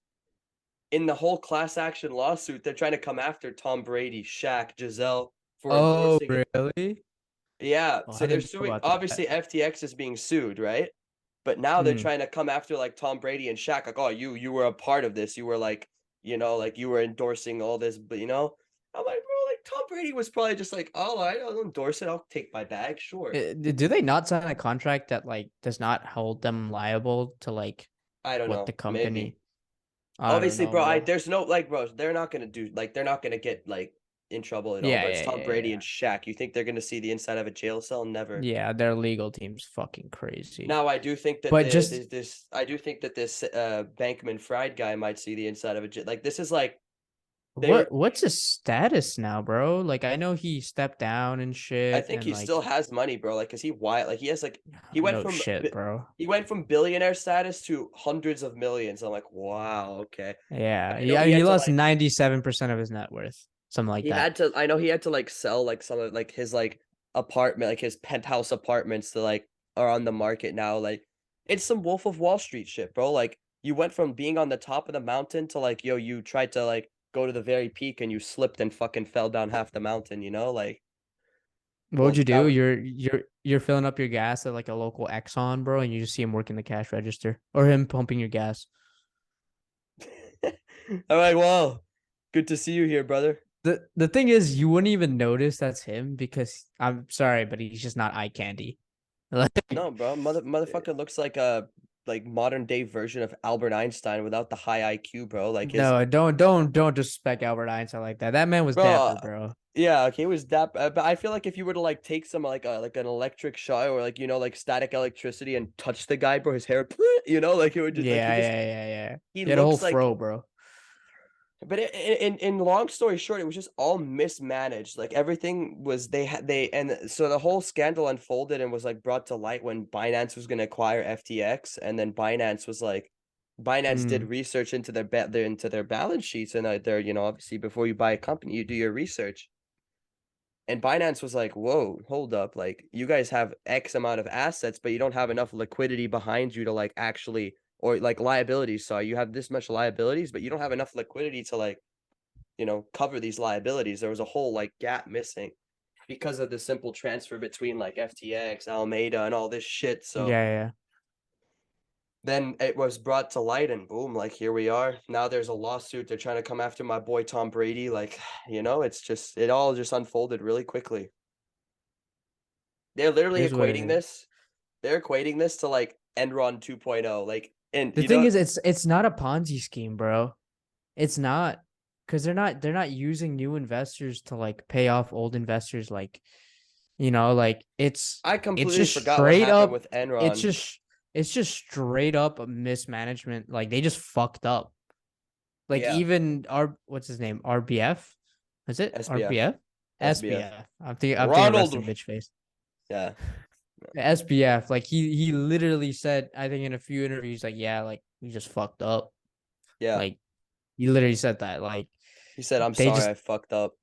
Speaker 1: in the whole class action lawsuit, they're trying to come after Tom Brady, Shaq, Giselle for
Speaker 2: Oh,
Speaker 1: endorsing it.
Speaker 2: really?
Speaker 1: Yeah,
Speaker 2: Oh,
Speaker 1: so
Speaker 2: I
Speaker 1: they're
Speaker 2: didn't know
Speaker 1: suing.
Speaker 2: about that.
Speaker 1: Obviously, FTX is being sued, right? But now they're
Speaker 2: Mm.
Speaker 1: trying to come after like Tom Brady and Shaq, like, oh, you were a part of this. You were like, like you were endorsing all this, but I'm like, bro, like Tom Brady was probably just like, oh, I'll endorse it. I'll take my bag, sure.
Speaker 2: Do they not sign a contract that like does not hold them liable to like
Speaker 1: I don't
Speaker 2: what the
Speaker 1: know, maybe.
Speaker 2: company? I don't
Speaker 1: Obviously,
Speaker 2: know,
Speaker 1: bro,
Speaker 2: bro.
Speaker 1: there's no like, bro, they're not gonna do like they're not gonna get like in trouble at all,
Speaker 2: Yeah,
Speaker 1: bro. It's
Speaker 2: yeah,
Speaker 1: Tom
Speaker 2: yeah,
Speaker 1: Brady
Speaker 2: yeah.
Speaker 1: and Shaq. You think they're gonna see the inside of a jail cell? Never.
Speaker 2: Yeah, their legal team's fucking crazy.
Speaker 1: Now, I do think that
Speaker 2: But just
Speaker 1: I do think that this Bankman Fried guy might see the inside of a jail. Like this is like they were.
Speaker 2: what's his status now, bro? Like I know he stepped down and
Speaker 1: I
Speaker 2: shit
Speaker 1: think
Speaker 2: and
Speaker 1: he still
Speaker 2: like
Speaker 1: has money, bro. Like, cause he wild. Like he has like he went
Speaker 2: no
Speaker 1: from
Speaker 2: shit, bro.
Speaker 1: he went from billionaire status to hundreds of millions. I'm like, wow, okay.
Speaker 2: Yeah,
Speaker 1: I know he
Speaker 2: he
Speaker 1: had to
Speaker 2: lost
Speaker 1: like
Speaker 2: 97% of his net worth. Something like that.
Speaker 1: I know he had to like sell like some of like his like apartment, like his penthouse apartments to like are on the market now. Like it's some Wolf of Wall Street shit, bro. Like you went from being on the top of the mountain to like, yo, you tried to like go to the very peak and you slipped and fucking fell down half the mountain, Like,
Speaker 2: What would
Speaker 1: well,
Speaker 2: you
Speaker 1: that
Speaker 2: do?
Speaker 1: was
Speaker 2: You're filling up your gas at like a local Exxon, bro, and you just see him working the cash register or him pumping your gas.
Speaker 1: I'm like, well, good to see you here, brother.
Speaker 2: The thing is, you wouldn't even notice that's him because I'm sorry, but he's just not eye candy. Like,
Speaker 1: No, bro, motherfucker looks like a like modern day version of Albert Einstein without the high IQ, bro. Like his
Speaker 2: no, don't disrespect Albert Einstein like that. That man was
Speaker 1: bro.
Speaker 2: dapper, bro.
Speaker 1: Yeah, okay, it was that, but I feel like if you were to like take some like an electric shock or like like static electricity and touch the guy, bro, his hair, like it would just like
Speaker 2: Yeah, yeah, yeah, yeah.
Speaker 1: he
Speaker 2: He had a whole
Speaker 1: looks like.
Speaker 2: fro, bro.
Speaker 1: But in long story short, it was just all mismanaged. Like everything was and so the whole scandal unfolded and was like brought to light when Binance was going to acquire FTX, and then Binance did
Speaker 2: Mm.
Speaker 1: research into their balance sheets and their obviously before you buy a company you do your research. And Binance was like, "Whoa, hold up! Like you guys have X amount of assets, but you don't have enough liquidity behind you to like actually, or like liabilities. So you have this much liabilities, but you don't have enough liquidity to like, cover these liabilities. There was a whole like gap missing because of the simple transfer between like FTX, Alameda, and all this shit.
Speaker 2: Yeah,
Speaker 1: So
Speaker 2: yeah.
Speaker 1: then it was brought to light, and boom, like here we are. Now there's a lawsuit. They're trying to come after my boy Tom Brady. Like, it all just unfolded really quickly. They're
Speaker 2: It
Speaker 1: literally
Speaker 2: is what it
Speaker 1: equating
Speaker 2: is.
Speaker 1: this. They're equating this to like Enron 2.0. Like, and
Speaker 2: The thing is, it's not a Ponzi scheme, bro. It's not because they're not using new investors to like pay off old investors. Like like
Speaker 1: I
Speaker 2: it's
Speaker 1: completely
Speaker 2: just
Speaker 1: forgot what
Speaker 2: straight
Speaker 1: happened
Speaker 2: up.
Speaker 1: with
Speaker 2: It's
Speaker 1: Enron.
Speaker 2: just it's just straight up mismanagement. Like they just fucked up. Like
Speaker 1: Yeah,
Speaker 2: even what's his name? RBF? Is it
Speaker 1: SBF,
Speaker 2: RBF?
Speaker 1: SBF,
Speaker 2: SBF. I'm thinking
Speaker 1: Ronald.
Speaker 2: resting bitch face.
Speaker 1: Yeah,
Speaker 2: SBF. Like he literally said, I think in a few interviews, like, yeah, like we just fucked up.
Speaker 1: yeah.
Speaker 2: Like he literally said that. Like
Speaker 1: He said, "I'm
Speaker 2: they
Speaker 1: sorry,
Speaker 2: just
Speaker 1: I fucked up."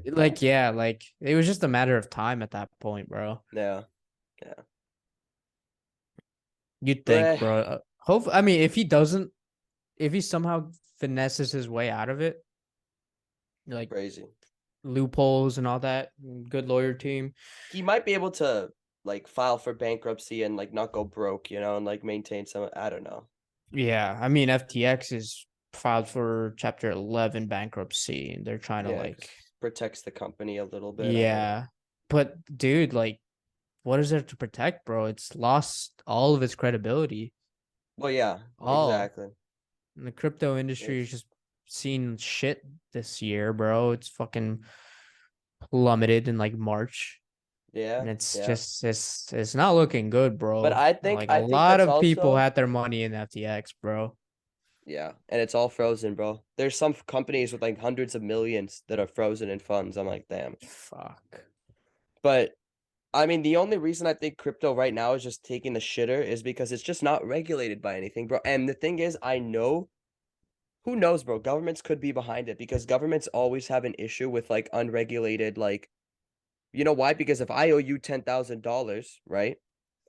Speaker 2: like yeah, like it was just a matter of time at that point, bro.
Speaker 1: Yeah, yeah.
Speaker 2: You'd think,
Speaker 1: Bleh.
Speaker 2: bro. Hope I mean if he somehow finesses his way out of it, like
Speaker 1: Crazy.
Speaker 2: loopholes and all that, good lawyer team.
Speaker 1: He might be able to like file for bankruptcy and like not go broke, and like maintain some. I don't know.
Speaker 2: Yeah, I mean FTX is filed for Chapter 11 bankruptcy, and they're trying to
Speaker 1: Yeah,
Speaker 2: like,
Speaker 1: because protects the company a little bit. I don't know.
Speaker 2: yeah, but dude, like, what is there to protect, bro? It's lost all of its credibility,
Speaker 1: Well, yeah,
Speaker 2: all.
Speaker 1: exactly.
Speaker 2: And the crypto industry is
Speaker 1: It's
Speaker 2: just seen shit this year, bro. It's fucking plummeted in like March,
Speaker 1: yeah,
Speaker 2: and it's
Speaker 1: yeah.
Speaker 2: just it's not looking good,
Speaker 1: But
Speaker 2: bro.
Speaker 1: I think
Speaker 2: Like a
Speaker 1: I think
Speaker 2: lot
Speaker 1: that's
Speaker 2: of people
Speaker 1: also
Speaker 2: had their money in FTX, bro.
Speaker 1: yeah, and it's all frozen, bro. There's some companies with like hundreds of millions that are frozen in funds. I'm like, damn.
Speaker 2: Fuck.
Speaker 1: But I mean, the only reason I think crypto right now is just taking the shitter is because it's just not regulated by anything, bro. And the thing is, I know who knows, bro? Governments could be behind it because governments always have an issue with like unregulated, like, you know why? Because if I owe you $10,000, right?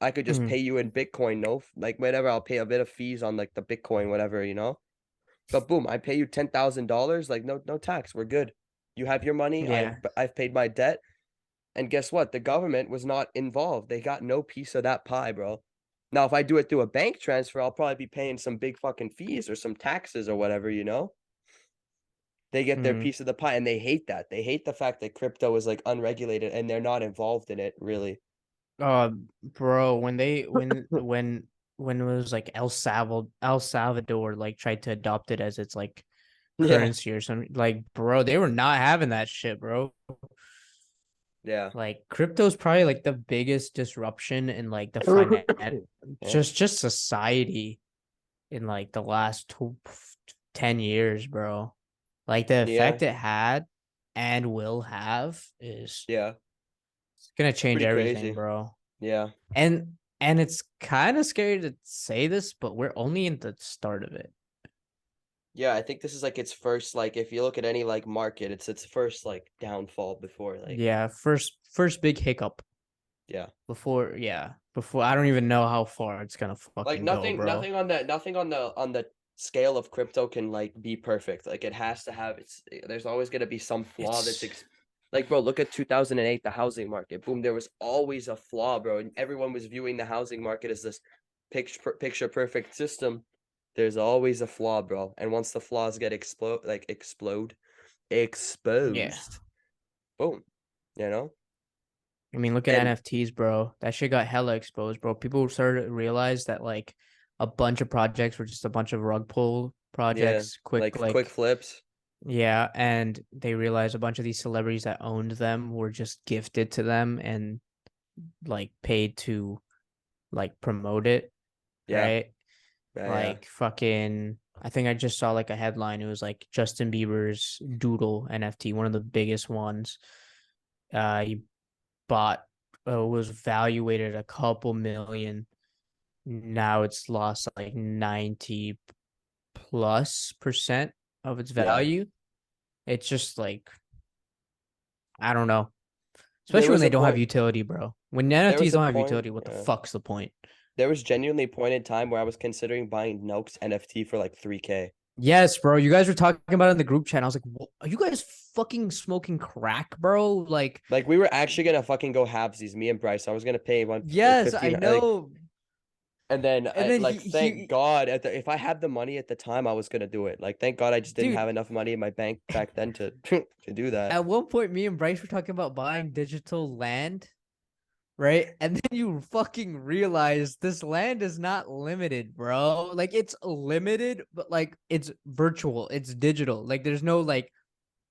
Speaker 1: I could just
Speaker 2: Mhm.
Speaker 1: pay you in Bitcoin, no, like whatever. I'll pay a bit of fees on like the Bitcoin, whatever. But boom, I pay you $10,000, like no tax. We're good. You have your money.
Speaker 2: Yeah.
Speaker 1: I've paid my debt, and guess what? The government was not involved. They got no piece of that pie, bro. Now, if I do it through a bank transfer, I'll probably be paying some big fucking fees or some taxes or whatever. They get their
Speaker 2: Mhm.
Speaker 1: piece of the pie, and they hate that. They hate the fact that crypto is like unregulated and they're not involved in it really.
Speaker 2: Bro, when it was like El Salvador like tried to adopt it as its like
Speaker 1: Yeah,
Speaker 2: currency or something, like, bro, they were not having that shit, bro.
Speaker 1: yeah.
Speaker 2: Like crypto's probably like the biggest disruption in like the
Speaker 1: Yeah,
Speaker 2: just society in like the last 10 years, bro. Like the
Speaker 1: yeah,
Speaker 2: effect it had and will have is
Speaker 1: yeah.
Speaker 2: it's gonna
Speaker 1: It's
Speaker 2: change
Speaker 1: pretty
Speaker 2: everything,
Speaker 1: crazy.
Speaker 2: bro.
Speaker 1: Yeah.
Speaker 2: And it's kind of scary to say this, but we're only in the start of it.
Speaker 1: Yeah, I think this is like its first, like if you look at any like market, it's its first like downfall before like
Speaker 2: Yeah, first big hiccup
Speaker 1: yeah.
Speaker 2: before I don't even know how far it's gonna
Speaker 1: Like
Speaker 2: fucking go, bro.
Speaker 1: nothing on the scale of crypto can like be perfect. Like it has to have its there's always gonna be some flaw that's
Speaker 2: It's
Speaker 1: like bro, look at 2008, the housing market. Boom, there was always a flaw, bro, and everyone was viewing the housing market as this picture perfect system. There's always a flaw, bro. And once the flaws get
Speaker 2: yeah.
Speaker 1: exposed, boom, you know?
Speaker 2: I mean, look at
Speaker 1: And
Speaker 2: NFTs, bro. That shit got hella exposed, bro. People started to realize that like a bunch of projects were just a bunch of rug pull
Speaker 1: yeah,
Speaker 2: projects, quick
Speaker 1: like quick
Speaker 2: like
Speaker 1: flips.
Speaker 2: yeah, and they realized a bunch of these celebrities that owned them were just gifted to them and like paid to like promote it,
Speaker 1: Yeah,
Speaker 2: right?
Speaker 1: yeah.
Speaker 2: Like fucking I think I just saw like a headline. It was like Justin Bieber's Doodle NFT, one of the biggest ones. He bought was valuated a couple million. Now it's lost like 90 plus percent of its
Speaker 1: Yeah.
Speaker 2: value. It's just like I don't know.
Speaker 1: There
Speaker 2: Especially when
Speaker 1: was
Speaker 2: they
Speaker 1: a
Speaker 2: don't have
Speaker 1: point.
Speaker 2: utility, bro. When
Speaker 1: There
Speaker 2: NFTs
Speaker 1: was a
Speaker 2: don't have
Speaker 1: point.
Speaker 2: utility, what the
Speaker 1: Yeah.
Speaker 2: fuck's the point?
Speaker 1: There was genuinely a point in time where I was considering buying Noak's NFT for like 3K.
Speaker 2: Yes, bro. You guys were talking about it in the group chat. And I was like, are you guys fucking smoking crack, bro? Like,
Speaker 1: Like we were actually gonna fucking go halvesies, me and Bryce. I was gonna pay one like
Speaker 2: yes, I
Speaker 1: 15 like
Speaker 2: know.
Speaker 1: and then
Speaker 2: And
Speaker 1: I
Speaker 2: then
Speaker 1: like thank
Speaker 2: he
Speaker 1: God if I had the money at the time I was gonna do it. Like thank God I just didn't have
Speaker 2: dude,
Speaker 1: enough money in my bank back then to to do that.
Speaker 2: at one point, me and Bryce were talking about buying digital land, right? And then you fucking realize this land is not limited, bro. Like, it's limited, but like it's virtual, it's digital. Like, there's no like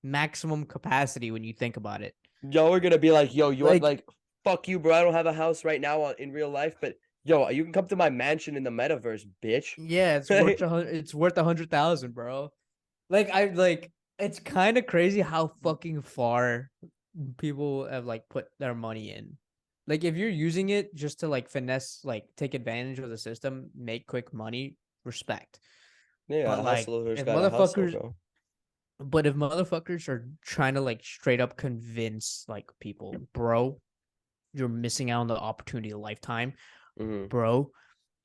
Speaker 2: maximum capacity when you think about it.
Speaker 1: Y'all are gonna be like, yo, you want
Speaker 2: Like,
Speaker 1: like fuck you, bro. I don't have a house right now in real life, but yo, you can come to my mansion in the metaverse, bitch.
Speaker 2: yeah, it's worth 100,000, bro. Like, I like it's kind of crazy how fucking far people have like put their money in. Like, if you're using it just to like finesse, like take advantage of the system, make quick money, respect.
Speaker 1: Yeah,
Speaker 2: But
Speaker 1: a
Speaker 2: like
Speaker 1: hustler's
Speaker 2: if
Speaker 1: got to hustle,
Speaker 2: motherfuckers
Speaker 1: bro.
Speaker 2: if motherfuckers are trying to like straight up convince like people, bro, you're missing out on the opportunity of a lifetime,
Speaker 1: Hmm.
Speaker 2: bro.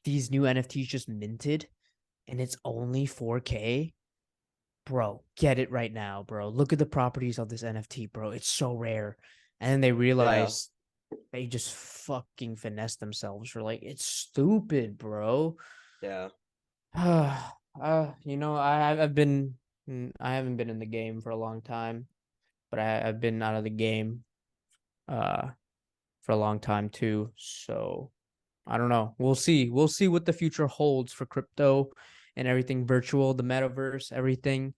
Speaker 2: These new NFTs just minted and it's only 4K. Bro, get it right now, bro. Look at the properties of this NFT, bro. It's so rare. And then they
Speaker 1: Yeah.
Speaker 2: realize they just fucking finesse themselves for like it's stupid, bro.
Speaker 1: Yeah.
Speaker 2: I haven't been in the game for a long time, but I've been out of the game uh for a long time too. So I don't know. We'll see. We'll see what the future holds for crypto and everything virtual, the metaverse, everything.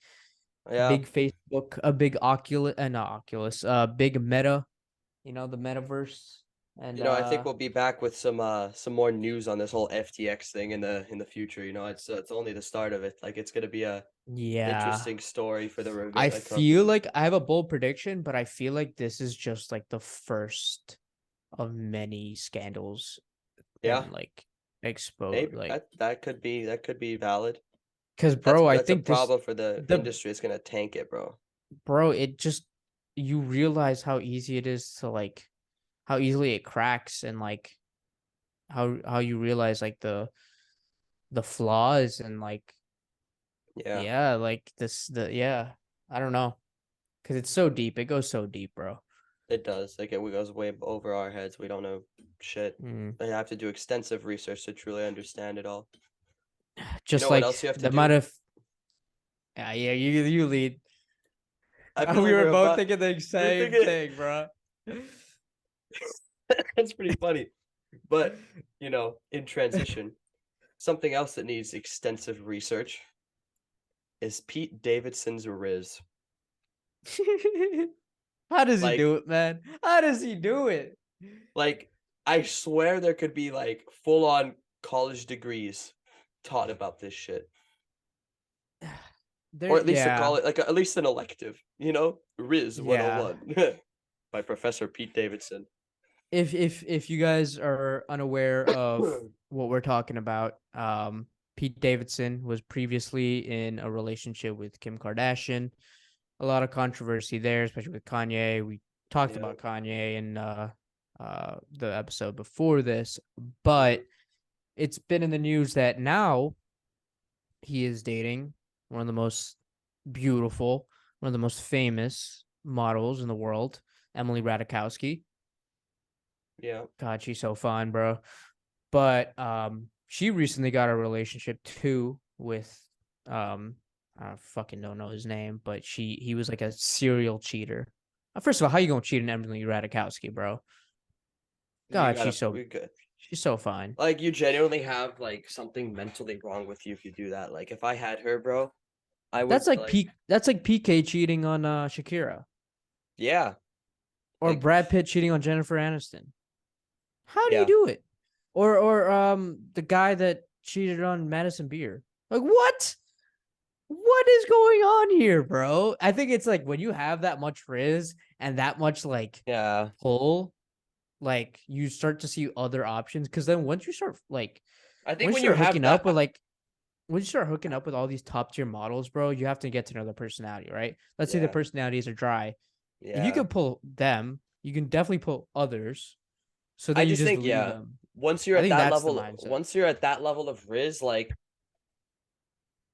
Speaker 1: Yeah.
Speaker 2: Big Facebook, a big Oculus, not Oculus, big Meta, the metaverse. And
Speaker 1: I think we'll be back with some more news on this whole FTX thing in the future. It's only the start of it. Like it's gonna be a
Speaker 2: yeah,
Speaker 1: interesting story for the
Speaker 2: I
Speaker 1: like
Speaker 2: feel like I have a bold prediction, but I feel like this is just like the first of many scandals
Speaker 1: yeah,
Speaker 2: and like exposed
Speaker 1: maybe
Speaker 2: like
Speaker 1: that could be valid.
Speaker 2: because bro, I
Speaker 1: That's a
Speaker 2: think this
Speaker 1: problem for the
Speaker 2: the
Speaker 1: industry. It's gonna tank it, bro.
Speaker 2: bro, it just you realize how easy it is to like how easily it cracks and like how you realize like the flaws and like
Speaker 1: Yeah,
Speaker 2: yeah, like this the yeah, I don't know. Cause it's so deep. It goes so deep, bro.
Speaker 1: it does. Like it goes way over our heads. We don't know shit.
Speaker 2: Mm.
Speaker 1: I have to do extensive research to truly understand it all. You
Speaker 2: Just
Speaker 1: know what
Speaker 2: like
Speaker 1: else you have to
Speaker 2: the amount
Speaker 1: do?
Speaker 2: of yeah, you lead.
Speaker 1: I feel
Speaker 2: We
Speaker 1: like
Speaker 2: were
Speaker 1: we're
Speaker 2: both
Speaker 1: about
Speaker 2: thinking the
Speaker 1: you're
Speaker 2: same
Speaker 1: thinking
Speaker 2: thing, bro.
Speaker 1: that's pretty funny. But, in transition, something else that needs extensive research is Pete Davidson's RIZZ.
Speaker 2: How does he
Speaker 1: Like
Speaker 2: do it, man? How does he do it?
Speaker 1: like I swear there could be like full on college degrees taught about this shit.
Speaker 2: There,
Speaker 1: Or at least a
Speaker 2: yeah,
Speaker 1: college like at least an elective, RIZZ
Speaker 2: yeah.
Speaker 1: 101 by Professor Pete Davidson.
Speaker 2: If you guys are unaware of what we're talking about, Pete Davidson was previously in a relationship with Kim Kardashian. A lot of controversy there, especially with Kanye. We talked
Speaker 1: Yeah.
Speaker 2: about Kanye in the episode before this,
Speaker 1: Mhm.
Speaker 2: but it's been in the news that now he is dating one of the most beautiful, one of the most famous models in the world, Emily Ratajkowski.
Speaker 1: Yeah.
Speaker 2: God, she's so fun, bro. But she recently got a relationship too with I fucking don't know his name, but he was like a serial cheater. First of all, how you gonna cheat on Emily Ratajkowski, bro?
Speaker 1: You
Speaker 2: God,
Speaker 1: gotta we good.
Speaker 2: she's so fine.
Speaker 1: Like you genuinely have like something mentally wrong with you if you do that. Like if I had her, bro, I would like
Speaker 2: That's like PK cheating on Shakira
Speaker 1: yeah.
Speaker 2: or
Speaker 1: Like
Speaker 2: Brad Pitt cheating on Jennifer Aniston. How do you
Speaker 1: yeah.
Speaker 2: do it? Or the guy that cheated on Madison Beer. Like what? What is going on here, bro? I think it's like when you have that much riz and that much like
Speaker 1: Yeah.
Speaker 2: pull, like you start to see other options. Cause then
Speaker 1: I think
Speaker 2: once
Speaker 1: when
Speaker 2: you
Speaker 1: you
Speaker 2: start
Speaker 1: have
Speaker 2: hooking up with
Speaker 1: that
Speaker 2: like once you start hooking up with all these top tier models, bro, you have to get to know their personality, right? Let's say the
Speaker 1: yeah.
Speaker 2: personalities are dry. If you
Speaker 1: Yeah.
Speaker 2: can pull them, you can definitely pull others. So
Speaker 1: I
Speaker 2: then you
Speaker 1: just
Speaker 2: just
Speaker 1: think
Speaker 2: leave
Speaker 1: yeah,
Speaker 2: them. I think that's the mindset.
Speaker 1: once you're at that level of Riz, like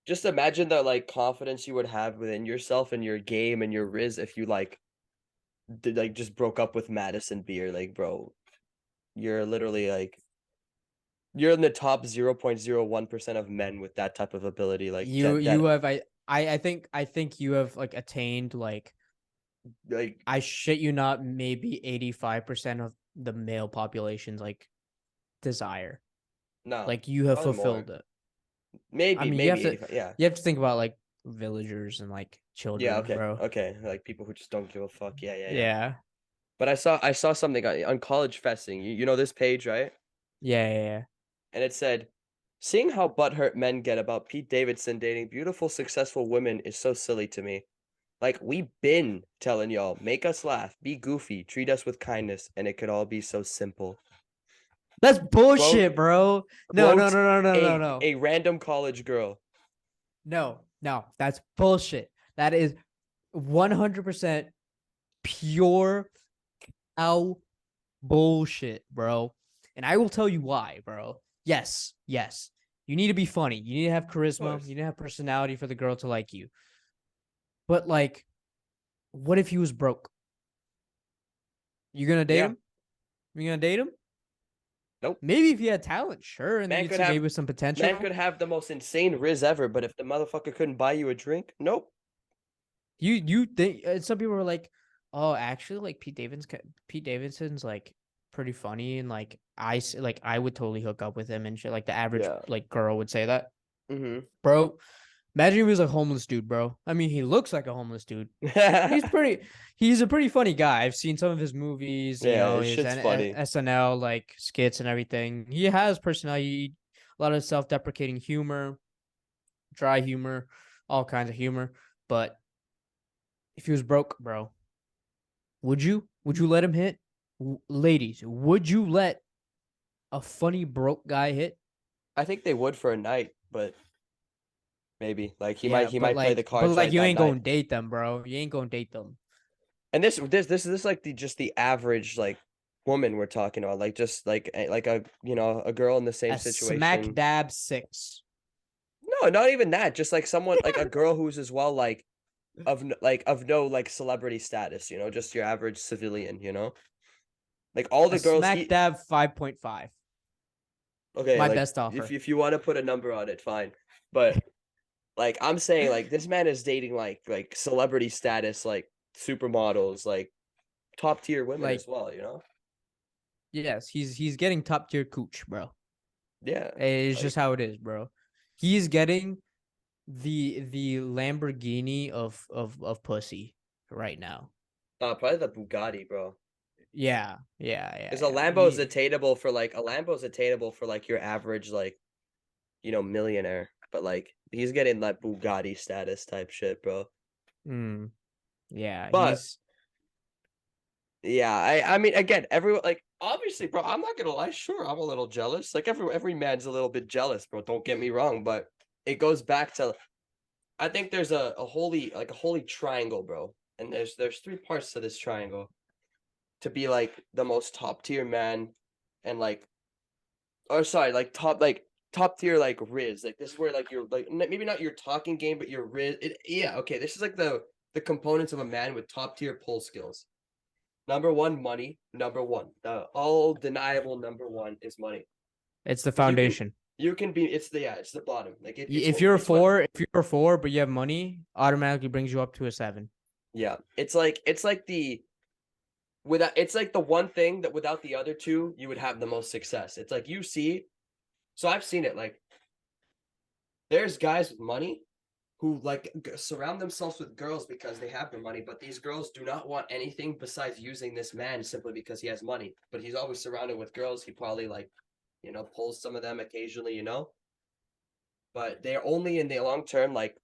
Speaker 1: just imagine the like confidence you would have within yourself and your game and your Riz if you like did like just broke up with Madison Beer. Like, bro, you're literally like you're in the top 0.01% of men with that type of ability. Like
Speaker 2: You
Speaker 1: that
Speaker 2: have I think you have like attained like
Speaker 1: like
Speaker 2: I shit you not, maybe 85% of the male population's like desire.
Speaker 1: no,
Speaker 2: Like you have
Speaker 1: probably more.
Speaker 2: fulfilled it. I mean,
Speaker 1: Maybe 85. Yeah.
Speaker 2: you have to think about like villagers and like
Speaker 1: Yeah,
Speaker 2: children,
Speaker 1: okay.
Speaker 2: bro.
Speaker 1: Okay. Like people who just don't give a fuck. Yeah, yeah, yeah.
Speaker 2: Yeah.
Speaker 1: But I saw something on College Festing. You know this page, right?
Speaker 2: Yeah.
Speaker 1: And it said, "Seeing how butthurt men get about Pete Davidson dating beautiful, successful women is so silly to me. Like we been telling y'all, make us laugh, be goofy, treat us with kindness, and it could all be so simple."
Speaker 2: That's
Speaker 1: Quote
Speaker 2: bullshit, bro. No, no,
Speaker 1: quote
Speaker 2: no, no, no, no, no.
Speaker 1: a random college girl.
Speaker 2: No, no, that's bullshit. That is 100% pure cow bullshit, bro. And I will tell you why, bro. Yes, yes. You need to be funny. You need to have
Speaker 1: Of
Speaker 2: charisma. You
Speaker 1: course.
Speaker 2: need to have personality for the girl to like you. But like, what if he was broke? You gonna date
Speaker 1: Yeah.
Speaker 2: him? You gonna date him?
Speaker 1: Nope.
Speaker 2: Maybe if he had talent, sure, and then
Speaker 1: Man
Speaker 2: you'd
Speaker 1: could
Speaker 2: see maybe
Speaker 1: have
Speaker 2: with some
Speaker 1: man
Speaker 2: potential.
Speaker 1: could have the most insane RIZZ ever, but if the motherfucker couldn't buy you a drink, nope.
Speaker 2: You think some people are like, oh, actually, like Pete Davidson's like pretty funny, and like I would totally hook up with him and shit. Like the average
Speaker 1: Yeah.
Speaker 2: like girl would say that,
Speaker 1: Mm-hmm.
Speaker 2: bro. Imagine if he was a homeless dude, bro. I mean, he looks like a homeless dude. He's pretty. He's a pretty funny guy. I've seen some of his movies,
Speaker 1: Yeah, his
Speaker 2: his
Speaker 1: shit's funny.
Speaker 2: SNL like skits and everything. He has personality, a lot of self-deprecating humor, dry humor, all kinds of humor. But if he was broke, bro, would you? Would you let him hit? Ladies, would you let a funny broke guy hit?
Speaker 1: I think they would for a night, but maybe like he might
Speaker 2: Yeah,
Speaker 1: he might play the
Speaker 2: but
Speaker 1: cards
Speaker 2: like
Speaker 1: right
Speaker 2: you
Speaker 1: that
Speaker 2: ain't
Speaker 1: night.
Speaker 2: gonna date them, bro. You ain't gonna date them.
Speaker 1: And this like the just the average like woman we're talking about, like just like a a girl in the same
Speaker 2: A smack
Speaker 1: situation.
Speaker 2: dab six.
Speaker 1: No, not even that. Just like someone like a girl who's as well like of no like celebrity status, just your average civilian. Like all
Speaker 2: A
Speaker 1: the girls
Speaker 2: smack
Speaker 1: he
Speaker 2: dab 5.5.
Speaker 1: okay,
Speaker 2: My
Speaker 1: like
Speaker 2: best offer.
Speaker 1: if you want to put a number on it, fine. But like I'm saying like this man is dating like celebrity status, like supermodels, like top tier women
Speaker 2: Like,
Speaker 1: as well.
Speaker 2: yes, he's getting top tier cooch, bro.
Speaker 1: Yeah.
Speaker 2: It's just
Speaker 1: Like
Speaker 2: how it is, bro. He's getting the Lamborghini of pussy right now.
Speaker 1: probably the Bugatti, bro.
Speaker 2: Yeah, yeah, yeah,
Speaker 1: Because
Speaker 2: yeah. He
Speaker 1: a Lambo's attainable for like your average like millionaire, but like he's getting that Bugatti status type shit, bro.
Speaker 2: mm, yeah,
Speaker 1: But
Speaker 2: he's
Speaker 1: yeah, I mean again, everyone like obviously, bro, I'm not gonna lie, sure, I'm a little jealous. Like every man's a little bit jealous, bro. Don't get me wrong, but it goes back to I think there's a holy triangle, bro. And there's three parts to this triangle to be like the most top tier man and like or sorry, like top tier like RIZZ. Like this is where like you're like maybe not your talking game, but your RIZZ. Yeah, okay. This is like the components of a man with top tier pull skills. Number one, money. Number one, the all deniable number one is money.
Speaker 2: it's the
Speaker 1: Because
Speaker 2: foundation.
Speaker 1: you can be it's the bottom. Like
Speaker 2: If
Speaker 1: it's what
Speaker 2: you're a four, but you have money, automatically brings you up to a seven.
Speaker 1: yeah. It's like the without it's like the one thing that without the other two you would have the most success. It's like you see. So I've seen it. Like there's guys with money who like surround themselves with girls because they have the money, but these girls do not want anything besides using this man simply because he has money. But he's always surrounded with girls. He probably like, pulls some of them occasionally. But they're only in the long term, like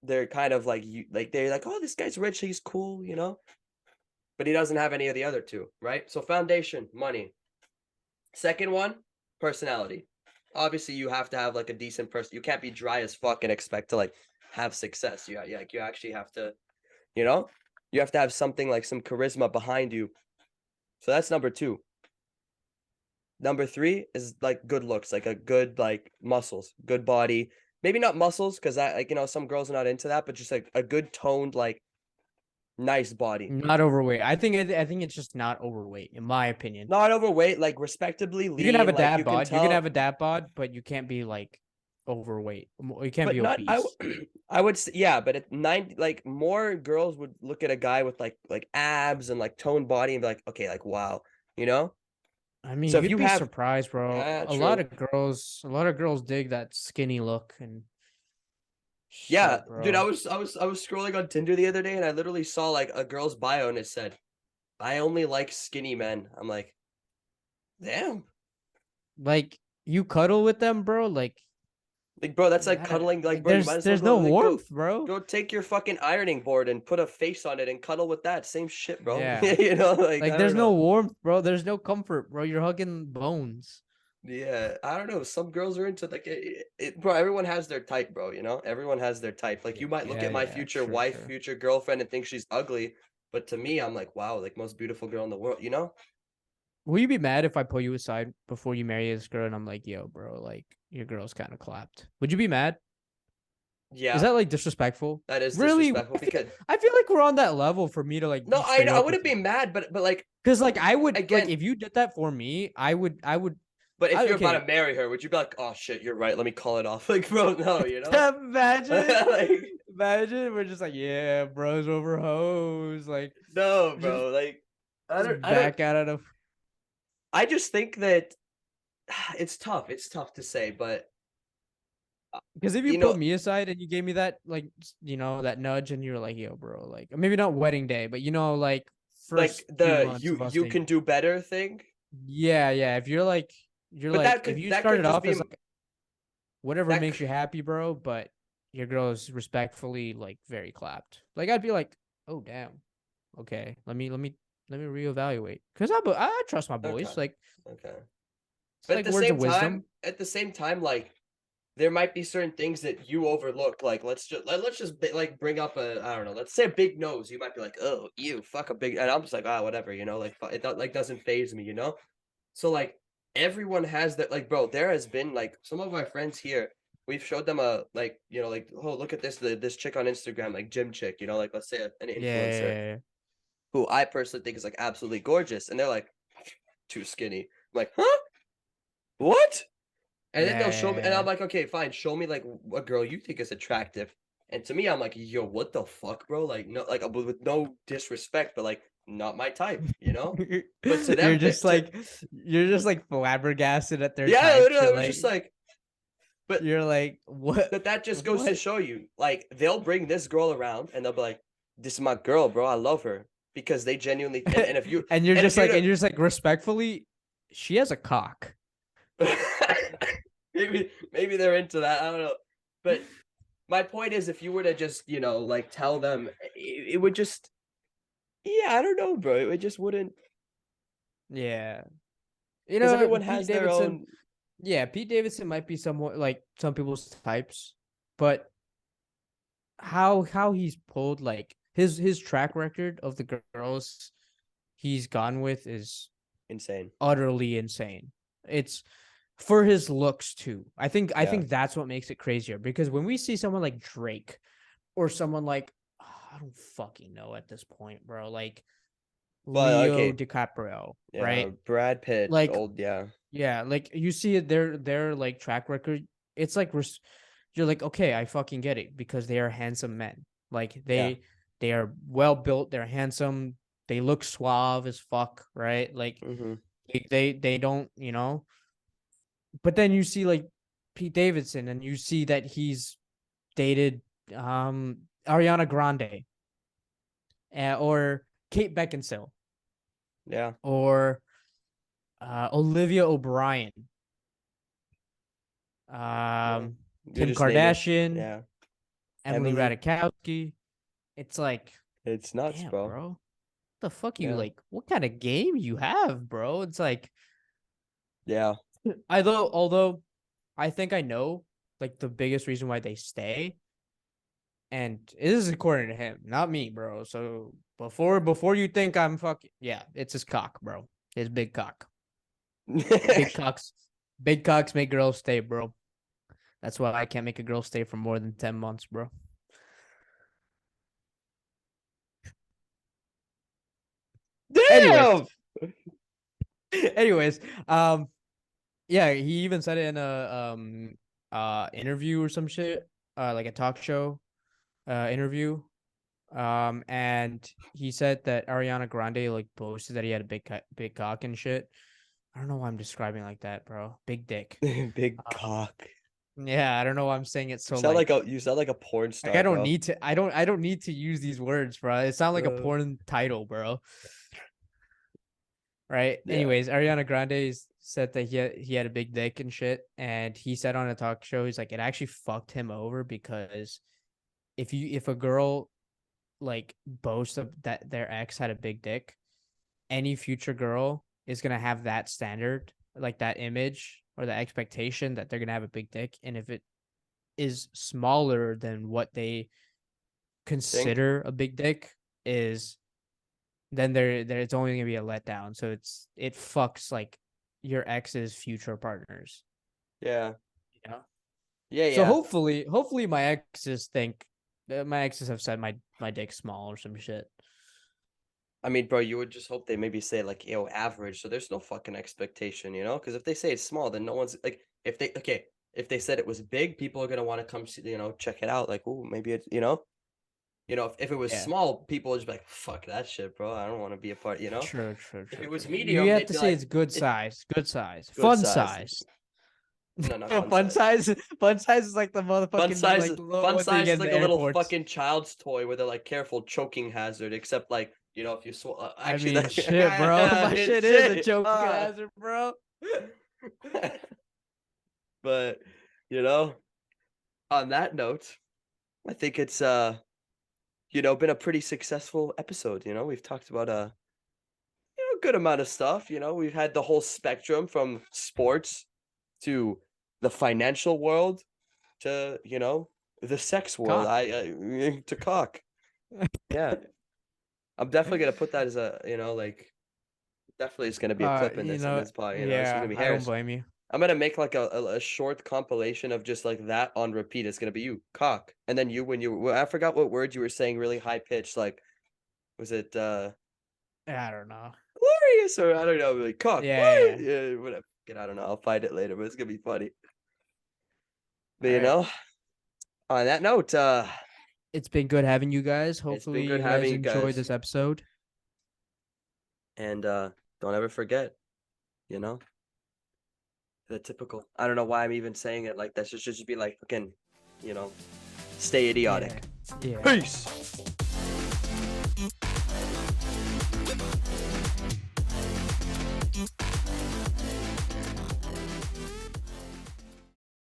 Speaker 1: they're kind of like you like they're like, oh, this guy's rich, he's cool. But he doesn't have any of the other two, right? So foundation, money. Second one, personality. Obviously, you have to have like a decent person. You can't be dry as fuck and expect to like have success. You actually have to, you know, you have to have something like some charisma behind you. So that's number two. Number three is like good looks, like a good like muscles, good body. Maybe not muscles because I like some girls are not into that, but just like a good toned like nice body.
Speaker 2: Not overweight. I think it's just not overweight, in my opinion.
Speaker 1: Not overweight, like respectably
Speaker 2: You can have
Speaker 1: lean.
Speaker 2: a
Speaker 1: Like you
Speaker 2: dad
Speaker 1: can
Speaker 2: bod. You can have
Speaker 1: tell
Speaker 2: a dad bod, but you can't be like overweight. You can't
Speaker 1: but
Speaker 2: be
Speaker 1: not
Speaker 2: obese.
Speaker 1: I would say, yeah, but at 90 like more girls would look at a guy with like abs and like toned body and be like, okay, like wow, you know?
Speaker 2: I mean,
Speaker 1: So if
Speaker 2: you'd
Speaker 1: you
Speaker 2: be
Speaker 1: have
Speaker 2: surprised, bro.
Speaker 1: true.
Speaker 2: A lot of girls dig that skinny look and
Speaker 1: Yeah,
Speaker 2: shit,
Speaker 1: dude,
Speaker 2: bro.
Speaker 1: I was scrolling on Tinder the other day and I literally saw like a girl's bio and it said, I only like skinny men. I'm like, damn.
Speaker 2: Like you cuddle with them, bro.
Speaker 1: Like, bro, that's like
Speaker 2: I don't
Speaker 1: cuddling, like,
Speaker 2: like.
Speaker 1: bro, you might as well
Speaker 2: There's
Speaker 1: go
Speaker 2: no
Speaker 1: like
Speaker 2: warmth, bro.
Speaker 1: go take your fucking ironing board and put a face on it and cuddle with that. Same shit, bro.
Speaker 2: Yeah.
Speaker 1: Like
Speaker 2: Like
Speaker 1: I don't
Speaker 2: there's no
Speaker 1: know.
Speaker 2: warmth, bro. There's no comfort, bro. You're hugging bones.
Speaker 1: Yeah, I don't know. Some girls are into like bro. Everyone has their type, bro. Everyone has their type. Like you might look
Speaker 2: Yeah,
Speaker 1: at my
Speaker 2: yeah,
Speaker 1: future
Speaker 2: true,
Speaker 1: wife,
Speaker 2: true.
Speaker 1: future girlfriend, and think she's ugly, but to me, I'm like, wow, like most beautiful girl in the world.
Speaker 2: Will you be mad if I pull you aside before you marry this girl and I'm like, yo, bro, like your girl's kind of clapped? Would you be mad? Is
Speaker 1: Yeah,
Speaker 2: that like disrespectful?
Speaker 1: that is
Speaker 2: Really?
Speaker 1: disrespectful because
Speaker 2: I feel like we're on that level for me to like
Speaker 1: no,
Speaker 2: be straight
Speaker 1: I
Speaker 2: up with
Speaker 1: wouldn't
Speaker 2: you.
Speaker 1: be mad, but like
Speaker 2: Because like I would like
Speaker 1: again,
Speaker 2: if you did that for me, I would
Speaker 1: but if
Speaker 2: I
Speaker 1: you're about
Speaker 2: okay.
Speaker 1: to marry her, would you be like, oh shit, you're right, let me call it off? Like, bro, no, you know,
Speaker 2: Imagine,
Speaker 1: like,
Speaker 2: imagine we're just like, yeah, bros over hoes, like
Speaker 1: no,
Speaker 2: just
Speaker 1: bro, like,
Speaker 2: just
Speaker 1: I don't,
Speaker 2: back out of
Speaker 1: I just think that it's tough to say, but
Speaker 2: because if you
Speaker 1: you
Speaker 2: put
Speaker 1: know,
Speaker 2: me aside and you gave me that like that nudge and you're like, yo, bro, like maybe not wedding day, but like
Speaker 1: like
Speaker 2: first few
Speaker 1: the
Speaker 2: months of us
Speaker 1: you
Speaker 2: dating.
Speaker 1: can do better thing,
Speaker 2: Yeah, yeah. If you're
Speaker 1: but
Speaker 2: like if you
Speaker 1: that could
Speaker 2: started
Speaker 1: just
Speaker 2: off
Speaker 1: be
Speaker 2: as like whatever
Speaker 1: that.
Speaker 2: makes you happy, bro, but your girl is respectfully like very clapped. Like I'd be like, oh damn, okay, let me reevaluate because I trust my
Speaker 1: Okay,
Speaker 2: boys. Like
Speaker 1: okay,
Speaker 2: it's
Speaker 1: but
Speaker 2: like words of wisdom.
Speaker 1: at the same time, like there might be certain things that you overlook. Like let's just like bring up a I don't know. Let's say a big nose. You might be like, oh, you fuck a big, and I'm just like, ah, whatever. You know, like like doesn't phase me. You know, so like everyone has that. Like, bro, there has been like some of my friends here. We've showed them a like like oh look at this chick on Instagram like gym chick. You know, like let's say an influencer
Speaker 2: Yeah,
Speaker 1: who I personally think is like absolutely gorgeous, and they're like too skinny. I'm like, huh? What? And then they'll show me, and I'm
Speaker 2: yeah.
Speaker 1: like, okay, fine, show me like a girl you think is attractive. And to me, I'm like, yo, what the fuck, bro? Like, no, like with no disrespect, but like, not my type, you know. But to
Speaker 2: you're
Speaker 1: them,
Speaker 2: just
Speaker 1: to
Speaker 2: like you're just like flabbergasted at their
Speaker 1: yeah,
Speaker 2: types.
Speaker 1: literally, I was just like, but
Speaker 2: You're like what
Speaker 1: that just goes to
Speaker 2: what
Speaker 1: show you, like, they'll bring this girl around, and they'll be like, this is my girl, bro. I love her because they genuinely, and if you, and if
Speaker 2: and you're just like respectfully, she has a cock.
Speaker 1: maybe they're into that. I don't know, but my point is, if you were to just like tell them, it would just yeah, I don't know, bro. It just wouldn't
Speaker 2: Yeah.
Speaker 1: because everyone
Speaker 2: Pete
Speaker 1: has their
Speaker 2: Davidson,
Speaker 1: own
Speaker 2: yeah, Pete Davidson might be somewhat like some people's types, but how he's pulled like his track record of the girls he's gone with is
Speaker 1: insane.
Speaker 2: utterly insane. It's for his looks too. I
Speaker 1: Yeah,
Speaker 2: think that's what makes it crazier because when we see someone like Drake or someone like I don't fucking know at this point, bro, like
Speaker 1: but
Speaker 2: Leo
Speaker 1: okay,
Speaker 2: DiCaprio,
Speaker 1: yeah,
Speaker 2: right?
Speaker 1: Brad Pitt,
Speaker 2: Like
Speaker 1: old, yeah,
Speaker 2: yeah, like you see it their like track record. It's like you're like, okay, I fucking get it because they are handsome men. Like
Speaker 1: yeah,
Speaker 2: they are well built, they're handsome, they look suave as fuck, right? Like
Speaker 1: mm-hmm.
Speaker 2: they don't, but then you see like Pete Davidson and you see that he's dated Ariana Grande or Kate Beckinsale
Speaker 1: Yeah,
Speaker 2: or Olivia O'Brien,
Speaker 1: yeah. You're
Speaker 2: Kim
Speaker 1: just naming,
Speaker 2: Kardashian,
Speaker 1: yeah,
Speaker 2: Emily
Speaker 1: Emily.
Speaker 2: Ratajkowski. It's like,
Speaker 1: It's nuts,
Speaker 2: damn,
Speaker 1: bro.
Speaker 2: bro. What the fuck you
Speaker 1: Yeah,
Speaker 2: like? What kind of game you have, bro? It's like
Speaker 1: yeah.
Speaker 2: although I think I know like the biggest reason why they stay, and this is according to him, not me, bro. So before you think I'm fucking yeah, it's his cock, bro. His big cock. Big cocks, big cocks make girls stay, bro. That's why I can't make a girl stay for more than 10 months, bro. Anyways,
Speaker 1: Damn.
Speaker 2: anyways, yeah, he even said it in a interview or some shit, like a talk show interview. And he said that Ariana Grande like boasted that he had a big cock and shit. I don't know why I'm describing like that, bro. Big dick.
Speaker 1: Big
Speaker 2: Uh,
Speaker 1: cock.
Speaker 2: yeah, I don't know why I'm saying it
Speaker 1: You
Speaker 2: so
Speaker 1: sound like
Speaker 2: like
Speaker 1: a porn
Speaker 2: I
Speaker 1: star,
Speaker 2: don't
Speaker 1: bro.
Speaker 2: need to I don't need to use these words, bro. It sounds like a
Speaker 1: Uh,
Speaker 2: porn title, bro. Right?
Speaker 1: yeah.
Speaker 2: Anyways, Ariana Grande said that he had a big dick and shit, and he said on a talk show, he's like, it actually fucked him over because if a girl like boasts of that their ex had a big dick, any future girl is gonna have that standard, like that image or the expectation that they're gonna have a big dick, and if it is smaller than what they
Speaker 1: Think?
Speaker 2: consider a big dick is then there it's only gonna be a letdown. So it fucks like your ex's future partners.
Speaker 1: Yeah.
Speaker 2: You know?
Speaker 1: Yeah,
Speaker 2: So
Speaker 1: yeah.
Speaker 2: hopefully my exes think my exes have said my dick's small or some shit.
Speaker 1: I mean, bro, you would just hope they maybe say like, yo, average, so there's no fucking expectation, you know? Because if they say it's small, then no one's like, if they said it was big, people are gonna want to come see, check it out. Like, oh, maybe it's, if it was
Speaker 2: Yeah.
Speaker 1: small, people would just be like, fuck that shit, bro. I don't want to be a part, you know?
Speaker 2: True, true,
Speaker 1: If
Speaker 2: true,
Speaker 1: it
Speaker 2: true.
Speaker 1: was
Speaker 2: You
Speaker 1: medium,
Speaker 2: have
Speaker 1: they'd
Speaker 2: to
Speaker 1: be
Speaker 2: say
Speaker 1: like,
Speaker 2: it's good
Speaker 1: it's
Speaker 2: size, good size,
Speaker 1: good
Speaker 2: fun
Speaker 1: size.
Speaker 2: size.
Speaker 1: No, not
Speaker 2: Oh,
Speaker 1: fun size.
Speaker 2: fun size is like the motherfucking like
Speaker 1: Fun
Speaker 2: ones that you
Speaker 1: size
Speaker 2: get
Speaker 1: is
Speaker 2: in
Speaker 1: like
Speaker 2: the
Speaker 1: a little
Speaker 2: airports.
Speaker 1: fucking child's toy where they're like, careful, choking hazard, except like, if you
Speaker 2: I
Speaker 1: actually
Speaker 2: mean, shit, bro. My
Speaker 1: it's
Speaker 2: shit is a
Speaker 1: shit.
Speaker 2: choking hazard, bro.
Speaker 1: But, you know, on that note, I think it's been a pretty successful episode. We've talked about a good amount of stuff. We've had the whole spectrum from sports to the financial world to, the sex world.
Speaker 2: Cock.
Speaker 1: I to cock. Yeah. I'm definitely gonna put that as a, like definitely it's gonna be a clip in this pod, this is gonna
Speaker 2: Yeah,
Speaker 1: be
Speaker 2: I don't
Speaker 1: Harris.
Speaker 2: blame you.
Speaker 1: I'm gonna make like a short compilation of just like that on repeat. It's gonna be you, cock. And then you when you I forgot what words you were saying really high pitched, like was it
Speaker 2: I don't know.
Speaker 1: glorious or I don't know, like cock,
Speaker 2: Yeah, yeah,
Speaker 1: glorious.
Speaker 2: yeah.
Speaker 1: Yeah, whatever. I don't know. I'll find it later, but it's gonna be funny. But
Speaker 2: All right.
Speaker 1: on that note,
Speaker 2: It's been good having you guys.
Speaker 1: it's been
Speaker 2: Hopefully
Speaker 1: good
Speaker 2: you
Speaker 1: having
Speaker 2: guys
Speaker 1: you
Speaker 2: enjoyed
Speaker 1: guys.
Speaker 2: this episode.
Speaker 1: And don't ever forget, you know, the typical I don't know why I'm even saying it like that. Should just be like fucking, you know, stay
Speaker 2: Yeah.
Speaker 1: idiotic.
Speaker 2: Yeah.
Speaker 1: Peace.